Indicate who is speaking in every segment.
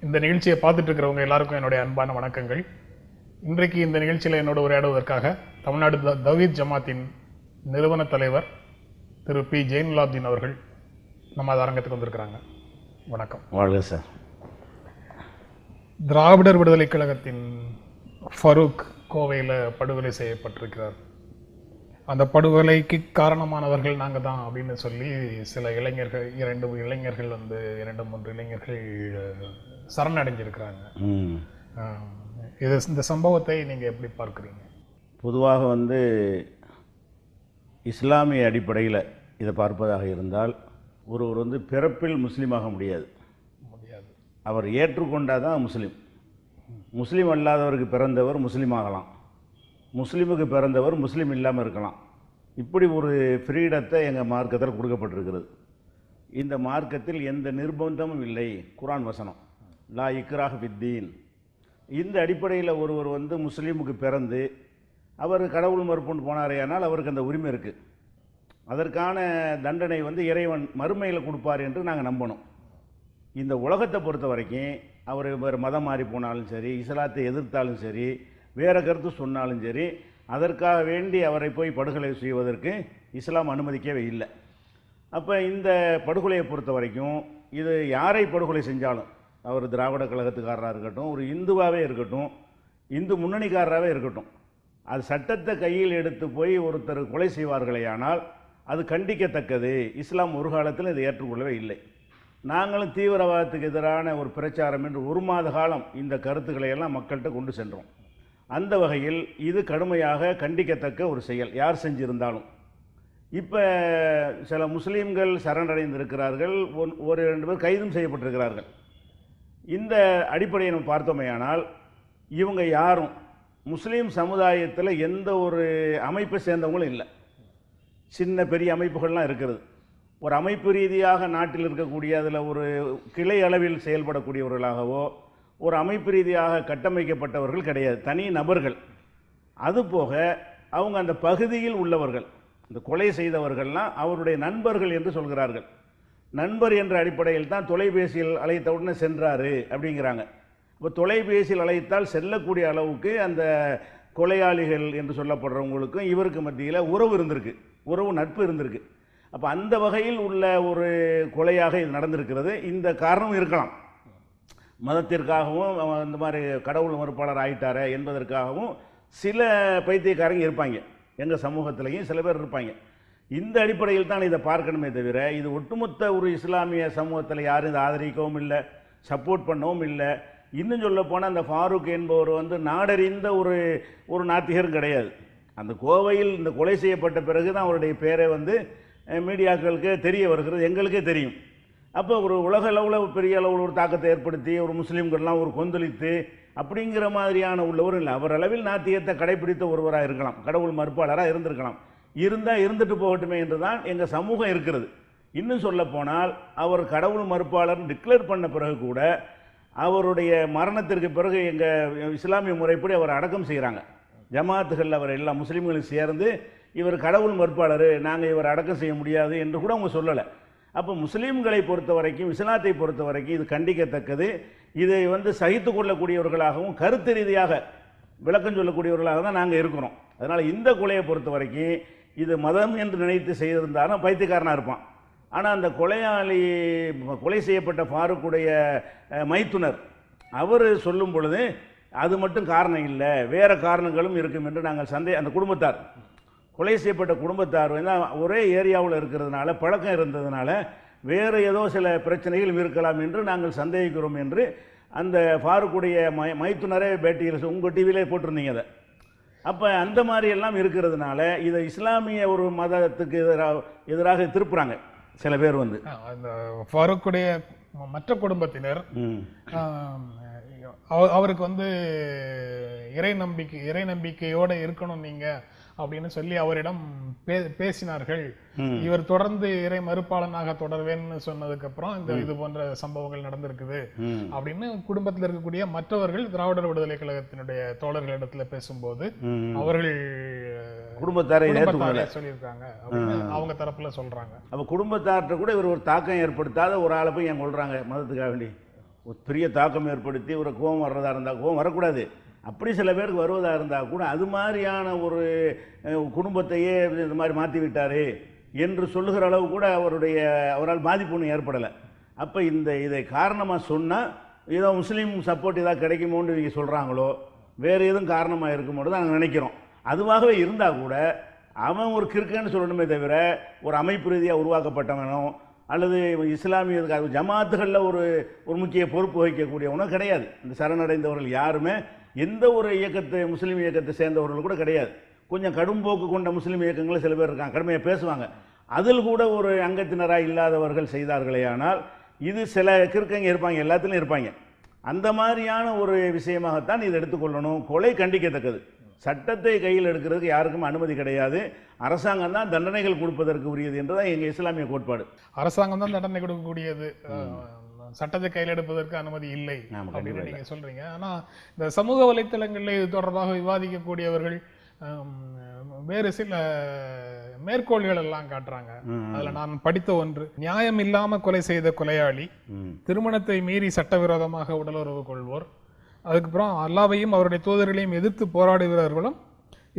Speaker 1: இந்த நிகழ்ச்சியை பார்த்துட்டு இருக்கிறவங்க எல்லாருக்கும் என்னுடைய அன்பான வணக்கங்கள். இன்றைக்கு இந்த நிகழ்ச்சியில் என்னோட உரையாடுவதற்காக தமிழ்நாடு தவ்ஹீத் ஜமாத்தின் நிறுவன தலைவர் திரு பி ஜெயினுலாப்தீன் அவர்கள் நம்ம அரங்கத்துக்கு வந்திருக்கிறாங்க. வணக்கம்.
Speaker 2: வாழ்க சார்.
Speaker 1: திராவிடர் விடுதலை கழகத்தின் ஃபரூக் கோவையில் படுகொலை செய்யப்பட்டிருக்கிறார். அந்த படுகொலைக்கு காரணமானவர்கள் நாங்கள் தான் அப்படின்னு சொல்லி சில இளைஞர்கள், இரண்டு மூன்று இளைஞர்கள் சரணடைஞ்சிருக்கிறாங்க. இந்த சம்பவத்தை நீங்கள் எப்படி பார்க்குறீங்க?
Speaker 2: பொதுவாக இஸ்லாமிய அடிப்படையில் இதை பார்ப்பதாக இருந்தால் ஒருவர் பிறப்பில் முஸ்லீமாக முடியாது. அவர் ஏற்றுக்கொண்டால் தான் முஸ்லீம். முஸ்லீம் அல்லாதவருக்கு பிறந்தவர் முஸ்லீம் ஆகலாம், முஸ்லீமுக்கு பிறந்தவர் முஸ்லீம் இல்லாமல் இருக்கலாம். இப்படி ஒரு ஃப்ரீடத்தை எங்கள் மார்க்கத்தில் கொடுக்கப்பட்டிருக்கிறது. இந்த மார்க்கத்தில் எந்த நிர்பந்தமும் இல்லை. குர்ஆன் வசனம் லா இக்ராஹ ஃபித்தீன். இந்த அடிப்படையில் ஒருவர் முஸ்லீமுக்கு பிறந்து அவர் கடவுள் மறுப்புன்னு போனாரேயானால் அவருக்கு அந்த உரிமை இருக்குது. அதற்கான தண்டனை இறைவன் மறுமையில் கொடுப்பார் என்று நாங்கள் நம்பணும். இந்த உலகத்தை பொறுத்த வரைக்கும் அவர் வேறு மதம் மாறி போனாலும் சரி, இஸ்லாத்தை எதிர்த்தாலும் சரி, வேறு கருத்து சொன்னாலும் சரி, அதற்காக வேண்டி அவரை போய் படுகொலை செய்வதற்கு இஸ்லாம் அனுமதிக்கவே இல்லை. அப்போ இந்த படுகொலையை பொறுத்த வரைக்கும் இது யாரை படுகொலை செஞ்சாலும், அவர் திராவிட கழகத்துக்காரராக இருக்கட்டும், ஒரு இந்துவாகவே இருக்கட்டும், இந்து முன்னணிக்காரராகவே இருக்கட்டும், அது சட்டத்தை கையில் எடுத்து போய் ஒருத்தர் கொலை செய்வார்களேயானால் அது கண்டிக்கத்தக்கது. இஸ்லாம் ஒரு காலத்தில் இதை ஏற்றுக்கொள்ளவே இல்லை. நாங்களும் தீவிரவாதத்துக்கு எதிரான ஒரு பிரச்சாரம் என்று ஒரு மாத காலம் இந்த கருத்துக்களை எல்லாம் மக்கள்கிட்ட கொண்டு சென்றோம். அந்த வகையில் இது கடுமையாக கண்டிக்கத்தக்க ஒரு செயல், யார் செஞ்சிருந்தாலும். இப்போ சில முஸ்லீம்கள் சரணடைந்திருக்கிறார்கள், ஒரு 2 பேர் கைதும் செய்யப்பட்டிருக்கிறார்கள். இந்த அடிப்படையை நம்ம பார்த்தோமேயானால் இவங்க யாரும் முஸ்லீம் சமுதாயத்தில் எந்த ஒரு அமைப்பை சேர்ந்தவங்களும் இல்லை. சின்ன பெரிய அமைப்புகள்லாம் இருக்கிறது. ஒரு அமைப்பு ரீதியாக நாட்டில் இருக்கக்கூடிய அதில் ஒரு கிளை அளவில் செயல்படக்கூடியவர்களாகவோ ஒரு அமைப்பு ரீதியாக கட்டமைக்கப்பட்டவர்கள் கிடையாது, தனி நபர்கள். அதுபோக அவங்க அந்த பகுதியில் உள்ளவர்கள், இந்த கொலை செய்தவர்கள்லாம் அவருடைய நண்பர்கள் என்று சொல்கிறார்கள். நண்பர் என்ற அடிப்படையில் தான் தொலைபேசியில் அழைத்த உடனே சென்றார் அப்படிங்கிறாங்க. இப்போ தொலைபேசியில் அழைத்தால் செல்லக்கூடிய அளவுக்கு அந்த கொலையாளிகள் என்று சொல்லப்படுறவங்களுக்கும் இவருக்கு மத்தியில் உறவு இருந்திருக்கு, உறவு நட்பு இருந்திருக்கு. அப்போ அந்த வகையில் உள்ள ஒரு கொலையாக இது நடந்திருக்கிறது. இந்த காரணம் இருக்கலாம், மதத்திற்காகவும் இந்த மாதிரி கடவுள் மறுப்பாளர் ஆகிட்டார என்பதற்காகவும் சில பைத்தியக்காரங்க இருப்பாங்க, எங்கள் சமூகத்திலையும் சில பேர் இருப்பாங்க. இந்த அடிப்படையில் தான் இதை பார்க்கணுமே தவிர இது ஒட்டுமொத்த ஒரு இஸ்லாமிய சமூகத்தில் யாரும் இதை ஆதரிக்கவும் இல்லை, சப்போர்ட் பண்ணவும் இல்லை. இன்னும் சொல்ல போனால் அந்த ஃபாரூக் என்பவர் நாடறிந்த ஒரு நாத்திகரும் கிடையாது. அந்த கோவையில் இந்த கொலை செய்யப்பட்ட பிறகு தான் அவருடைய பேரை மீடியாக்களுக்கு தெரிய வருகிறது, எங்களுக்கே தெரியும். அப்போ ஒரு உலக அளவில் பெரிய அளவில் ஒரு தாக்கத்தை ஏற்படுத்தி ஒரு முஸ்லீம்கள்லாம் ஒரு கொந்தளித்து அப்படிங்கிற மாதிரியான உள்ளவரும் இல்லை. அவர் அளவில் நாத்தியத்தை கடைபிடித்த ஒருவராக இருக்கலாம், கடவுள் மறுப்பாளராக இருந்திருக்கலாம். இருந்துட்டு போகட்டுமே என்று தான் எங்கள் சமூகம் இருக்கிறது. இன்னும் சொல்ல போனால் அவர் கடவுள் மறுப்பாளர் டிக்ளேர் பண்ண பிறகு கூட அவருடைய மரணத்திற்கு பிறகு எங்கள் இஸ்லாமிய முறைப்படி அவர் அடக்கம் செய்கிறாங்க. ஜமாத்துகள் அவர் எல்லா முஸ்லீம்களும் சேர்ந்து இவர் கடவுள் மறுப்பாளர், நாங்கள் இவர் அடக்கம் செய்ய முடியாது என்று கூட அவங்க சொல்லலை. அப்போ முஸ்லீம்களை பொறுத்த வரைக்கும், இஸ்லாத்தை பொறுத்த வரைக்கும் இது கண்டிக்கத்தக்கது. இதை சகித்து கொள்ளக்கூடியவர்களாகவும் கருத்து ரீதியாக விளக்கம் சொல்லக்கூடியவர்களாக தான் நாங்கள் இருக்கிறோம். அதனால் இந்த கொலையை பொறுத்த வரைக்கும் இது மதம் என்று நினைத்து செய்திருந்தாலும் பைத்தியக்காரனாக இருப்பான். ஆனால் அந்த கொலை செய்யப்பட்ட ஃபாரூக்குடைய மைத்துனர் அவர் சொல்லும் பொழுது அது மட்டும் காரணம் இல்லை, வேறு காரணங்களும் இருக்கும் என்று நாங்கள் அந்த குடும்பத்தார், கொலை செய்யப்பட்ட குடும்பத்தார் ஒரே ஏரியாவில் இருக்கிறதுனால, பழக்கம் இருந்ததுனால வேறு ஏதோ சில பிரச்சனைகள் இருக்கலாம் என்று நாங்கள் சந்தேகிக்கிறோம் என்று அந்த ஃபாரூக்குடைய மைத்துனரே பேட்டியில் உங்கள் டிவியிலே போட்டிருந்தீங்க அதை. அப்போ அந்த மாதிரி எல்லாம் இருக்கிறதுனால இதை இஸ்லாமிய ஒரு மதத்துக்கு எதிராக திருப்புறாங்க சில பேர்.
Speaker 1: அந்த ஃபாரூக்குடைய மற்ற குடும்பத்தினர் அவருக்கு இறை நம்பிக்கையோட இருக்கணும் நீங்க அப்படின்னு சொல்லி அவரிடம் பேசினார்கள். இவர் தொடர்ந்து இறை மறுப்பாளனாக தொடர்வேன்னு சொன்னதுக்கு அப்புறம் இது போன்ற சம்பவங்கள் நடந்திருக்குது அப்படின்னு குடும்பத்தில் இருக்கக்கூடிய மற்றவர்கள் திராவிடர் விடுதலை கழகத்தினுடைய தோழர்களிடத்துல பேசும்போது அவர்கள்
Speaker 2: குடும்பத்தாரை
Speaker 1: சொல்லியிருக்காங்க அப்படின்னு அவங்க தரப்புல சொல்றாங்க.
Speaker 2: அப்ப குடும்பத்தார்கிட்ட கூட இவர் ஒரு தாக்கம் ஏற்படுத்தாத ஒரு ஆளை போய் ஏன் கொள்றாங்க மதத்துக்காக வேண்டி? ஒரு பெரிய தாக்கம் ஏற்படுத்தி ஒரு கோபம் வர்றதா இருந்தால், கோபம் வரக்கூடாது, அப்படி சில பேருக்கு வருவதாக இருந்தால் கூட அது மாதிரியான ஒரு குடும்பத்தையே இந்த மாதிரி மாற்றி விட்டார் என்று சொல்லுகிற அளவு கூட அவரால் பாதிப்பு ஒன்றும் ஏற்படலை. அப்போ இதை காரணமாக சொன்னால் ஏதோ முஸ்லீம் சப்போர்ட் ஏதாவது கிடைக்குமோன்னு இவங்க சொல்கிறாங்களோ, வேறு எதுவும் காரணமாக இருக்குமோன்னு தான் நாங்கள் நினைக்கிறோம். அதுவாகவே இருந்தால் கூட அவன் ஒரு கிறுக்கன்னு சொல்லணுமே தவிர ஒரு அமைப்பு ரீதியாக உருவாக்கப்பட்டவனோ அல்லது இஸ்லாமிய ஜமாத்துகளில் ஒரு முக்கிய பொறுப்பு வகிக்கக்கூடியவனோ கிடையாது. இந்த சரணடைந்தவர்கள் யாருமே எந்த ஒரு முஸ்லீம் இயக்கத்தை சேர்ந்தவர்கள் கூட கிடையாது. கொஞ்சம் கடும்போக்கு கொண்ட முஸ்லீம் இயக்கங்களில் சில பேர் இருக்காங்க, கடுமையாக பேசுவாங்க. அதில் கூட ஒரு அங்கத்தினராக இல்லாதவர்கள் செய்தார்களே. ஆனால் இது சில கிறுக்கங்க இருப்பாங்க, எல்லாத்துலையும் இருப்பாங்க. அந்த மாதிரியான ஒரு விஷயமாகத்தான் இதை எடுத்துக்கொள்ளணும். கொலை கண்டிக்கத்தக்கது. சட்டத்தை கையில் எடுக்கிறதுக்கு யாருக்கும் அனுமதி கிடையாது. அரசாங்கம் தான் தண்டனைகள் கொடுப்பதற்கு உரியது என்றுதான் எங்கள் இஸ்லாமிய கோட்பாடு.
Speaker 1: அரசாங்கம் தான் தண்டனை கொடுக்கக்கூடியது, சட்டத்தை கையில் எடுப்பதற்கு அனுமதி இல்லை அப்படின்னு நீங்க சொல்றீங்க. ஆனா இந்த சமூக வலைத்தளங்களில் இது தொடர்பாக விவாதிக்கக்கூடியவர்கள் வேறு சில மேற்கோள்கள் எல்லாம் காட்டுறாங்க. அதுல நான் படித்த ஒன்று, நியாயம் இல்லாம கொலை செய்த கொலையாளி, திருமணத்தை மீறி சட்டவிரோதமாக உடலுறவு கொள்வோர், அதுக்கப்புறம் அல்லாவையும் அவருடைய தூதர்களையும் எதிர்த்து போராடுகிறவர்களும்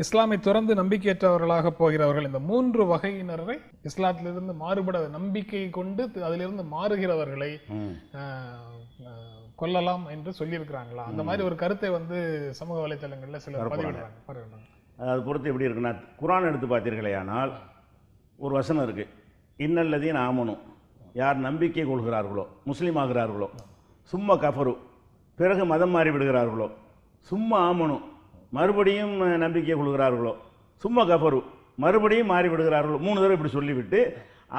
Speaker 1: இஸ்லாமை துறந்து நம்பிக்கையற்றவர்களாக போகிறவர்கள், இந்த 3 வகையினரை இஸ்லாத்திலிருந்து மாறுபட நம்பிக்கை கொண்டு அதிலிருந்து மாறுகிறவர்களை கொல்லலாம் என்று சொல்லியிருக்கிறாங்களா? அந்த மாதிரி ஒரு கருத்தை சமூக வலைத்தளங்களில் சிலர் பதிவிடுறாங்க.
Speaker 2: அது பொறுத்து எப்படி இருக்குன்னா, குர்ஆன் எடுத்து பார்த்தீர்களே ஆனால் ஒரு வசனம் இருக்குது, இன்னல்லதீன ஆமனு, யார் நம்பிக்கை கொள்கிறார்களோ, முஸ்லீம் ஆகிறார்களோ, சும்மா கஃபரு, பிறகு மதம் மாறி விடுகிறார்களோ, சும்மா ஆமனு, மறுபடியும் நம்பிக்கை கொள்கிறார்களோ, சும்மா கஃபரு, மறுபடியும் மாறி விடுகிறார்களோ, 3 தடவை இப்படி சொல்லிவிட்டு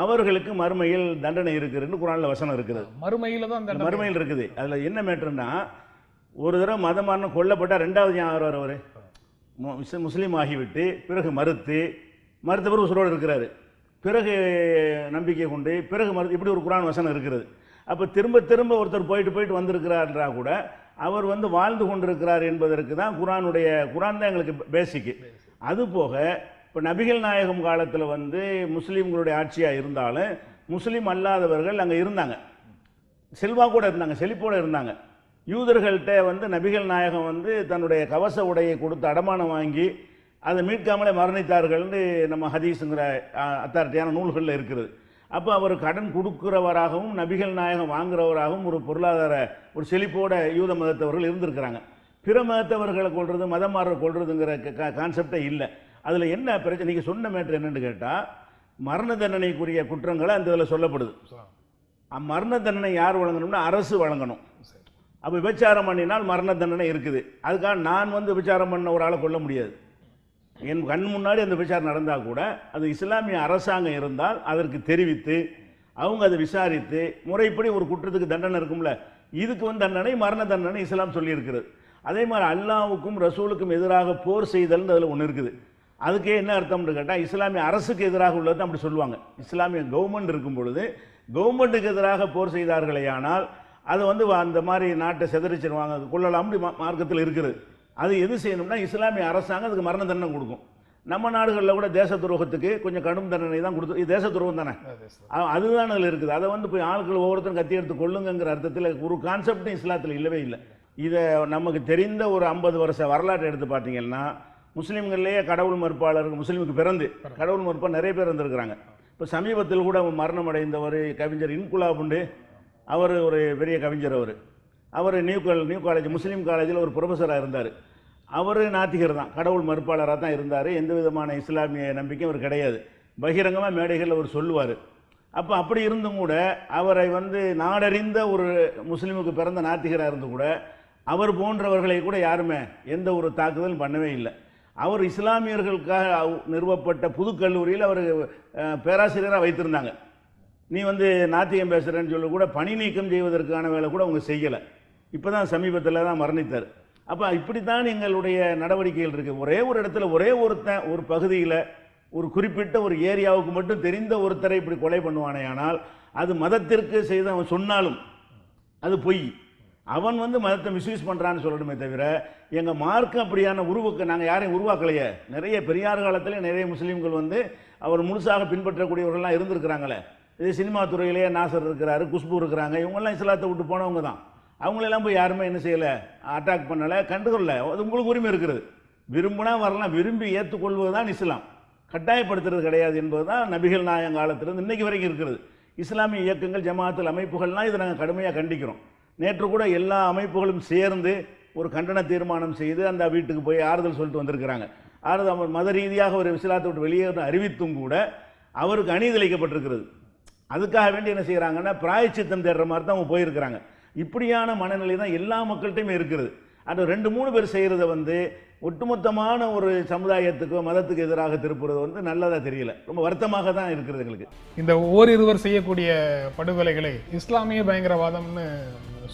Speaker 2: அவர்களுக்கு மறுமையில் தண்டனை இருக்குதுன்னு குர்ஆனில் வசனம் இருக்கிறது. மறுமையில் இருக்குது. அதில் என்ன மேட்டர்னா, ஒரு தடவை மதம் மாறின கொல்லப்பட்டால் 2வது யார் அவர் முஸ்லீம் ஆகிவிட்டு பிறகு மறுத்த பிறகு உசுரோடு இருக்கிறாரு, பிறகு நம்பிக்கை கொண்டு பிறகு இப்படி ஒரு குர்ஆன் வசனம் இருக்கிறது. அப்போ திரும்ப திரும்ப ஒருத்தர் போயிட்டு வந்திருக்கிறார்ன்றா கூட அவர் வாழ்ந்து கொண்டிருக்கிறார் என்பதற்கு தான் குர்ஆன் தான் எங்களுக்கு பேசிக்கு. அதுபோக இப்போ நபிகள் நாயகம் காலத்தில் முஸ்லீம்களுடைய ஆட்சியாக இருந்தாலும் முஸ்லீம் அல்லாதவர்கள் அங்கே இருந்தாங்க, செல்வாக்கூட இருந்தாங்க, செழிப்போடு இருந்தாங்க. யூதர்கள்ட்ட நபிகள் நாயகம் தன்னுடைய கவச உடையை கொடுத்து அடமானம் வாங்கி அதை மீட்காமலே மரணித்தார்கள்னு நம்ம ஹதீஸுங்கிற அத்தாரிட்டியான நூல்களில் இருக்கிறது. அப்போ அவர் கடன் கொடுக்கிறவராகவும் நபிகள் நாயகம் வாங்குறவராகவும் ஒரு பொருளாதார ஒரு செழிப்போட யூத மதத்தவர்கள் இருந்திருக்கிறாங்க. பிற மதத்தவர்களை கொள்வது, மதம் மாற கொள்வதுங்கிற கான்செப்டே இல்லை. அதில் என்ன பிரச்சனை, நீங்கள் சொன்ன மேட்ரு என்னென்னு கேட்டால், மரண தண்டனைக்குரிய குற்றங்களை அந்த இதில் சொல்லப்படுது. மரண தண்டனை யார் வழங்கணும்னா அரசு வழங்கணும். அப்போ விபச்சாரம் பண்ணினால் மரண தண்டனை இருக்குது. அதுக்காக நான் விபச்சாரம் பண்ண ஒரு ஆளை கொல்ல முடியாது. என் கண் முன்னாடி அந்த விசாரணை நடந்தால் கூட அது இஸ்லாமிய அரசாங்கம் இருந்தால் அதற்கு தெரிவித்து அவங்க அதை விசாரித்து முறைப்படி ஒரு குற்றத்துக்கு தண்டனை இருக்கும்ல, இதுக்கு தண்டனை மரண தண்டனை இஸ்லாம் சொல்லியிருக்கிறது. அதே மாதிரி அல்லாவுக்கும் ரசூலுக்கும் எதிராக போர் செய்தல்னு அதில் ஒன்று இருக்குது. அதுக்கே என்ன அர்த்தம்னு கேட்டால், இஸ்லாமிய அரசுக்கு எதிராக உள்ளது அப்படி சொல்லுவாங்க. இஸ்லாமிய கவர்மெண்ட் இருக்கும் பொழுது கவர்மெண்ட்டுக்கு எதிராக போர் செய்தார்களே ஆனால் அது அந்த மாதிரி நாட்டை செதறிச்சிருவாங்க, கொள்ளலாம், அப்படி மார்க்கத்தில் இருக்குது. அது எது செய்யணும்னா இஸ்லாமிய அரசாங்கம் அதுக்கு மரண தண்டனை கொடுக்கும். நம்ம நாடுகளில் கூட தேச துரோகத்துக்கு கொஞ்சம் கடும் தண்டனை தான் கொடுத்து, இது தேச துரோகம் தானே, அதுதான் அதில் இருக்குது. அதை போய் ஆட்கள் ஒவ்வொருத்தரும் கத்தி எடுத்து கொள்ளுங்கிற அர்த்தத்தில் ஒரு கான்செப்டும் இஸ்லாத்தில் இல்லவே இல்லை. இதை நமக்கு தெரிந்த ஒரு 50 வருஷ வரலாற்றை எடுத்து பார்த்தீங்கன்னா, முஸ்லீம்கள்லேயே கடவுள் மறுப்பாளர்கள், முஸ்லீமுக்கு பிறந்து கடவுள் மறுப்பாக நிறைய பேர் இருந்திருக்கிறாங்க. இப்போ சமீபத்தில் கூட மரணம் அடைந்தவர் கவிஞர் இன்குலாப் உண்டு, அவர் ஒரு பெரிய கவிஞர். அவர் நியூ காலேஜ் முஸ்லீம் காலேஜில் ஒரு ப்ரொஃபஸராக இருந்தார். அவர் நாத்திகர் தான், கடவுள் மறுப்பாளராக தான் இருந்தார். எந்த விதமான இஸ்லாமிய நம்பிக்கையும் அவர் கிடையாது. பகிரங்கமாக மேடைகளில் அவர் சொல்லுவார். அப்போ அப்படி இருந்தும் கூட அவரை நாடறிந்த ஒரு முஸ்லீமுக்கு பிறந்த நாத்திகராக இருந்து கூட அவர் போன்றவர்களை கூட யாருமே எந்த ஒரு தாக்குதலும் பண்ணவே இல்லை. அவர் இஸ்லாமியர்களுக்காக நிறுவப்பட்ட புதுக்கல்லூரியில் அவர் பேராசிரியராக வைத்திருந்தாங்க. நீ நாத்திகம் பேசுகிறேன்னு சொல்லி கூட பணி நீக்கம் செய்வதற்கான வேலை கூட அவங்க செய்யலை. இப்போ தான் சமீபத்தில் தான் மரணித்தார். அப்போ இப்படித்தான் எங்களுடைய நடவடிக்கைகள் இருக்குது. ஒரே ஒரு இடத்துல ஒரே ஒருத்தன் ஒரு பகுதியில் ஒரு குறிப்பிட்ட ஒரு ஏரியாவுக்கு மட்டும் தெரிந்த ஒருத்தரை இப்படி கொலை பண்ணுவானே ஆனால் அது மதத்திற்கு செய்தவன் சொன்னாலும் அது பொய். அவன் மதத்தை மிஸ்யூஸ் பண்ணுறான்னு சொல்லணுமே தவிர எங்கள் மார்க்கம் அப்படியான நாங்கள் யாரையும் உருவாக்கலையே. நிறைய பெரியார் காலத்தில் நிறைய முஸ்லீம்கள் அவர் முழுசாக பின்பற்றக்கூடியவர்கள்லாம் இருந்திருக்கிறாங்களே. இதே சினிமா துறையிலேயே நாசர் இருக்கிறாரு, குஷ்பு இருக்கிறாங்க, இவங்கெல்லாம் இஸ்லாத்தை விட்டு போனவங்க தான். அவங்களெல்லாம் போய் யாருமே என்ன செய்யலை, அட்டாக் பண்ணலை, கண்டுகொள்ளல. அது உங்களுக்கு உரிமை இருக்கிறது, விரும்பினா வரலாம், விரும்பி ஏற்றுக்கொள்வது தான் இஸ்லாம், கட்டாயப்படுத்துறது கிடையாது என்பது தான் நபிகள் நாயகம் காலத்திலிருந்து இன்னைக்கு வரைக்கும் இருக்கிறது. இஸ்லாமிய இயக்கங்கள், ஜமாத்தில் அமைப்புகள்லாம் இதை நாங்கள் கடுமையாக கண்டிக்கிறோம். நேற்று கூட எல்லா அமைப்புகளும் சேர்ந்து ஒரு கண்டன தீர்மானம் செய்து அந்த வீட்டுக்கு போய் ஆறுதல் சொல்லிட்டு வந்திருக்கிறாங்க. ஆறுதல் மத ரீதியாக ஒரு இஸ்லாத்தை விட்டு வெளியேற அறிவித்தும் கூட அவருக்கு அநீதிழைக்கப்பட்டிருக்கிறது. அதுக்காக வேண்டி என்ன செய்கிறாங்கன்னா பிராயச்சித்தம் தேடுற மாதிரி தான் அவங்க போயிருக்கிறாங்க. இப்படியான மனநிலை தான் எல்லா மக்கள்கிட்டையுமே இருக்கிறது. அது 2-3 பேர் செய்கிறத ஒட்டுமொத்தமான ஒரு சமுதாயத்துக்கோ மதத்துக்கு எதிராக திருப்புறது நல்லதாக தெரியல, ரொம்ப வருத்தமாக தான் இருக்கிறது எங்களுக்கு.
Speaker 1: இந்த ஓரிருவர் செய்யக்கூடிய படுகொலைகளை இஸ்லாமிய பயங்கரவாதம்னு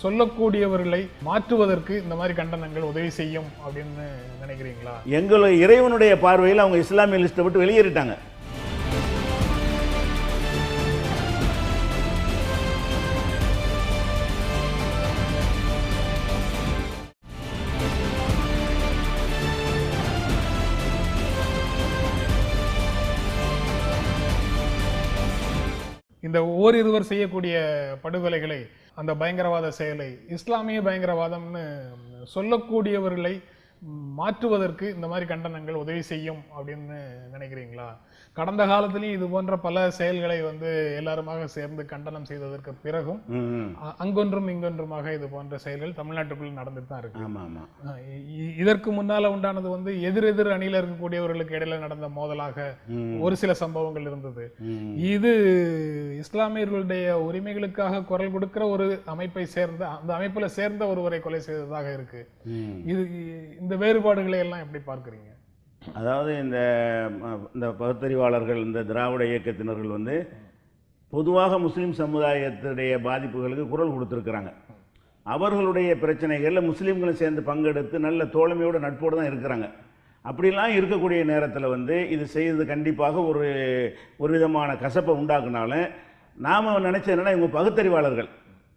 Speaker 1: சொல்லக்கூடியவர்களை மாற்றுவதற்கு இந்த மாதிரி கண்டனங்கள் உதவி செய்யும் அப்படின்னு நினைக்கிறீங்களா?
Speaker 2: எங்களுடைய இறைவனுடைய பார்வையில் அவங்க இஸ்லாமிய லிஸ்ட்டை விட்டு வெளியேறிட்டாங்க.
Speaker 1: இந்த ஓரிருவர் செய்யக்கூடிய படுகொலைகளை, அந்த பயங்கரவாத செயலை இஸ்லாமிய பயங்கரவாதம்னு சொல்லக்கூடியவர்களை மாற்றுவதற்கு இந்த மாதிரி கண்டனங்கள் உதவி செய்யும் அப்படின்னு நினைக்கிறீங்களா? கடந்த காலத்திலையும் இது போன்ற பல செயல்களை எல்லாருமாக சேர்ந்து கண்டனம் செய்ததற்கு பிறகும் அங்கொன்றும் இங்கொன்றுமாக இது போன்ற செயல்கள் தமிழ்நாட்டுக்குள் நடந்துட்டு தான் இருக்கு. இதற்கு முன்னால உண்டானது எதிரெதிர் அணியில இருக்கக்கூடியவர்களுக்கு இடையில நடந்த மோதலாக ஒரு சில சம்பவங்கள் இருந்தது. இது இஸ்லாமியர்களுடைய உரிமைகளுக்காக குரல் கொடுக்கிற ஒரு அமைப்பை சேர்ந்த, அந்த அமைப்புல சேர்ந்த ஒருவரை கொலை செய்ததாக இருக்கு. இந்த வேறுபாடுகளை எல்லாம் எப்படி பார்க்குறீங்க?
Speaker 2: அதாவது இந்த பகுத்தறிவாளர்கள், இந்த திராவிட இயக்கத்தினர்கள் பொதுவாக முஸ்லீம் சமுதாயத்துடைய பாதிப்புகளுக்கு குரல் கொடுத்துருக்குறாங்க. அவர்களுடைய பிரச்சனைகளில் முஸ்லீம்களும் சேர்ந்து பங்கெடுத்து நல்ல தோழமையோடு நட்போடு தான் இருக்கிறாங்க. அப்படிலாம் இருக்கக்கூடிய நேரத்தில் இது செய்வது கண்டிப்பாக ஒரு விதமான கசப்பை உண்டாக்குனாலும் நாம் நினச்சது என்னென்னா, இவங்க பகுத்தறிவாளர்கள்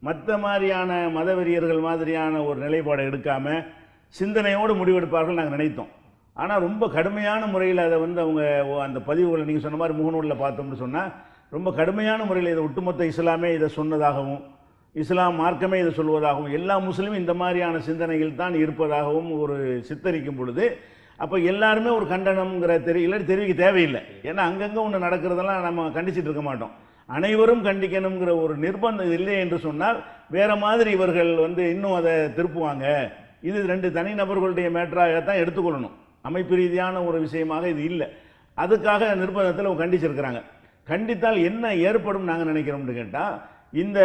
Speaker 2: மற்ற மாதிரியான மதவெறியர்கள் மாதிரியான ஒரு நிலைப்பாடை எடுக்காமல் சிந்தனையோடு முடிவெடுப்பார்கள் நாங்கள் நினைத்தோம். ஆனால் ரொம்ப கடுமையான முறையில் அதை அவங்க அந்த பதிவுகளை நீங்கள் சொன்ன மாதிரி முகநூலில் பார்த்தோம்னு சொன்னால் ரொம்ப கடுமையான முறையில் இதை ஒட்டுமொத்த இஸ்லாமே இதை சொன்னதாகவும், இஸ்லாம் மார்க்கமே இதை சொல்வதாகவும், எல்லா முஸ்லீமும் இந்த மாதிரியான சிந்தனைகள் தான் இருப்பதாகவும் ஒரு சித்தரிக்கும் பொழுது அப்போ எல்லாருமே ஒரு கண்டனம்ங்கிற தெரிவிக்க தேவையில்லை. ஏன்னா அங்கங்கே ஒன்று நடக்கிறதெல்லாம் நம்ம கண்டிச்சிட்டு இருக்க மாட்டோம். அனைவரும் கண்டிக்கணுங்கிற ஒரு நிர்பந்தம் இல்லை என்று சொன்னால் வேறு மாதிரி இவர்கள் இன்னும் அதை திருப்புவாங்க. இது 2 தனிநபர்களுடைய மேட்டராகத்தான் எடுத்துக்கொள்ளணும், அமைப்பு ரீதியான ஒரு விஷயமாக இது இல்லை. அதுக்காக நிர்பந்தத்தில் கண்டிச்சிருக்கிறாங்க. கண்டித்தால் என்ன ஏற்படும் நாங்கள் நினைக்கிறோம்னு கேட்டால், இந்த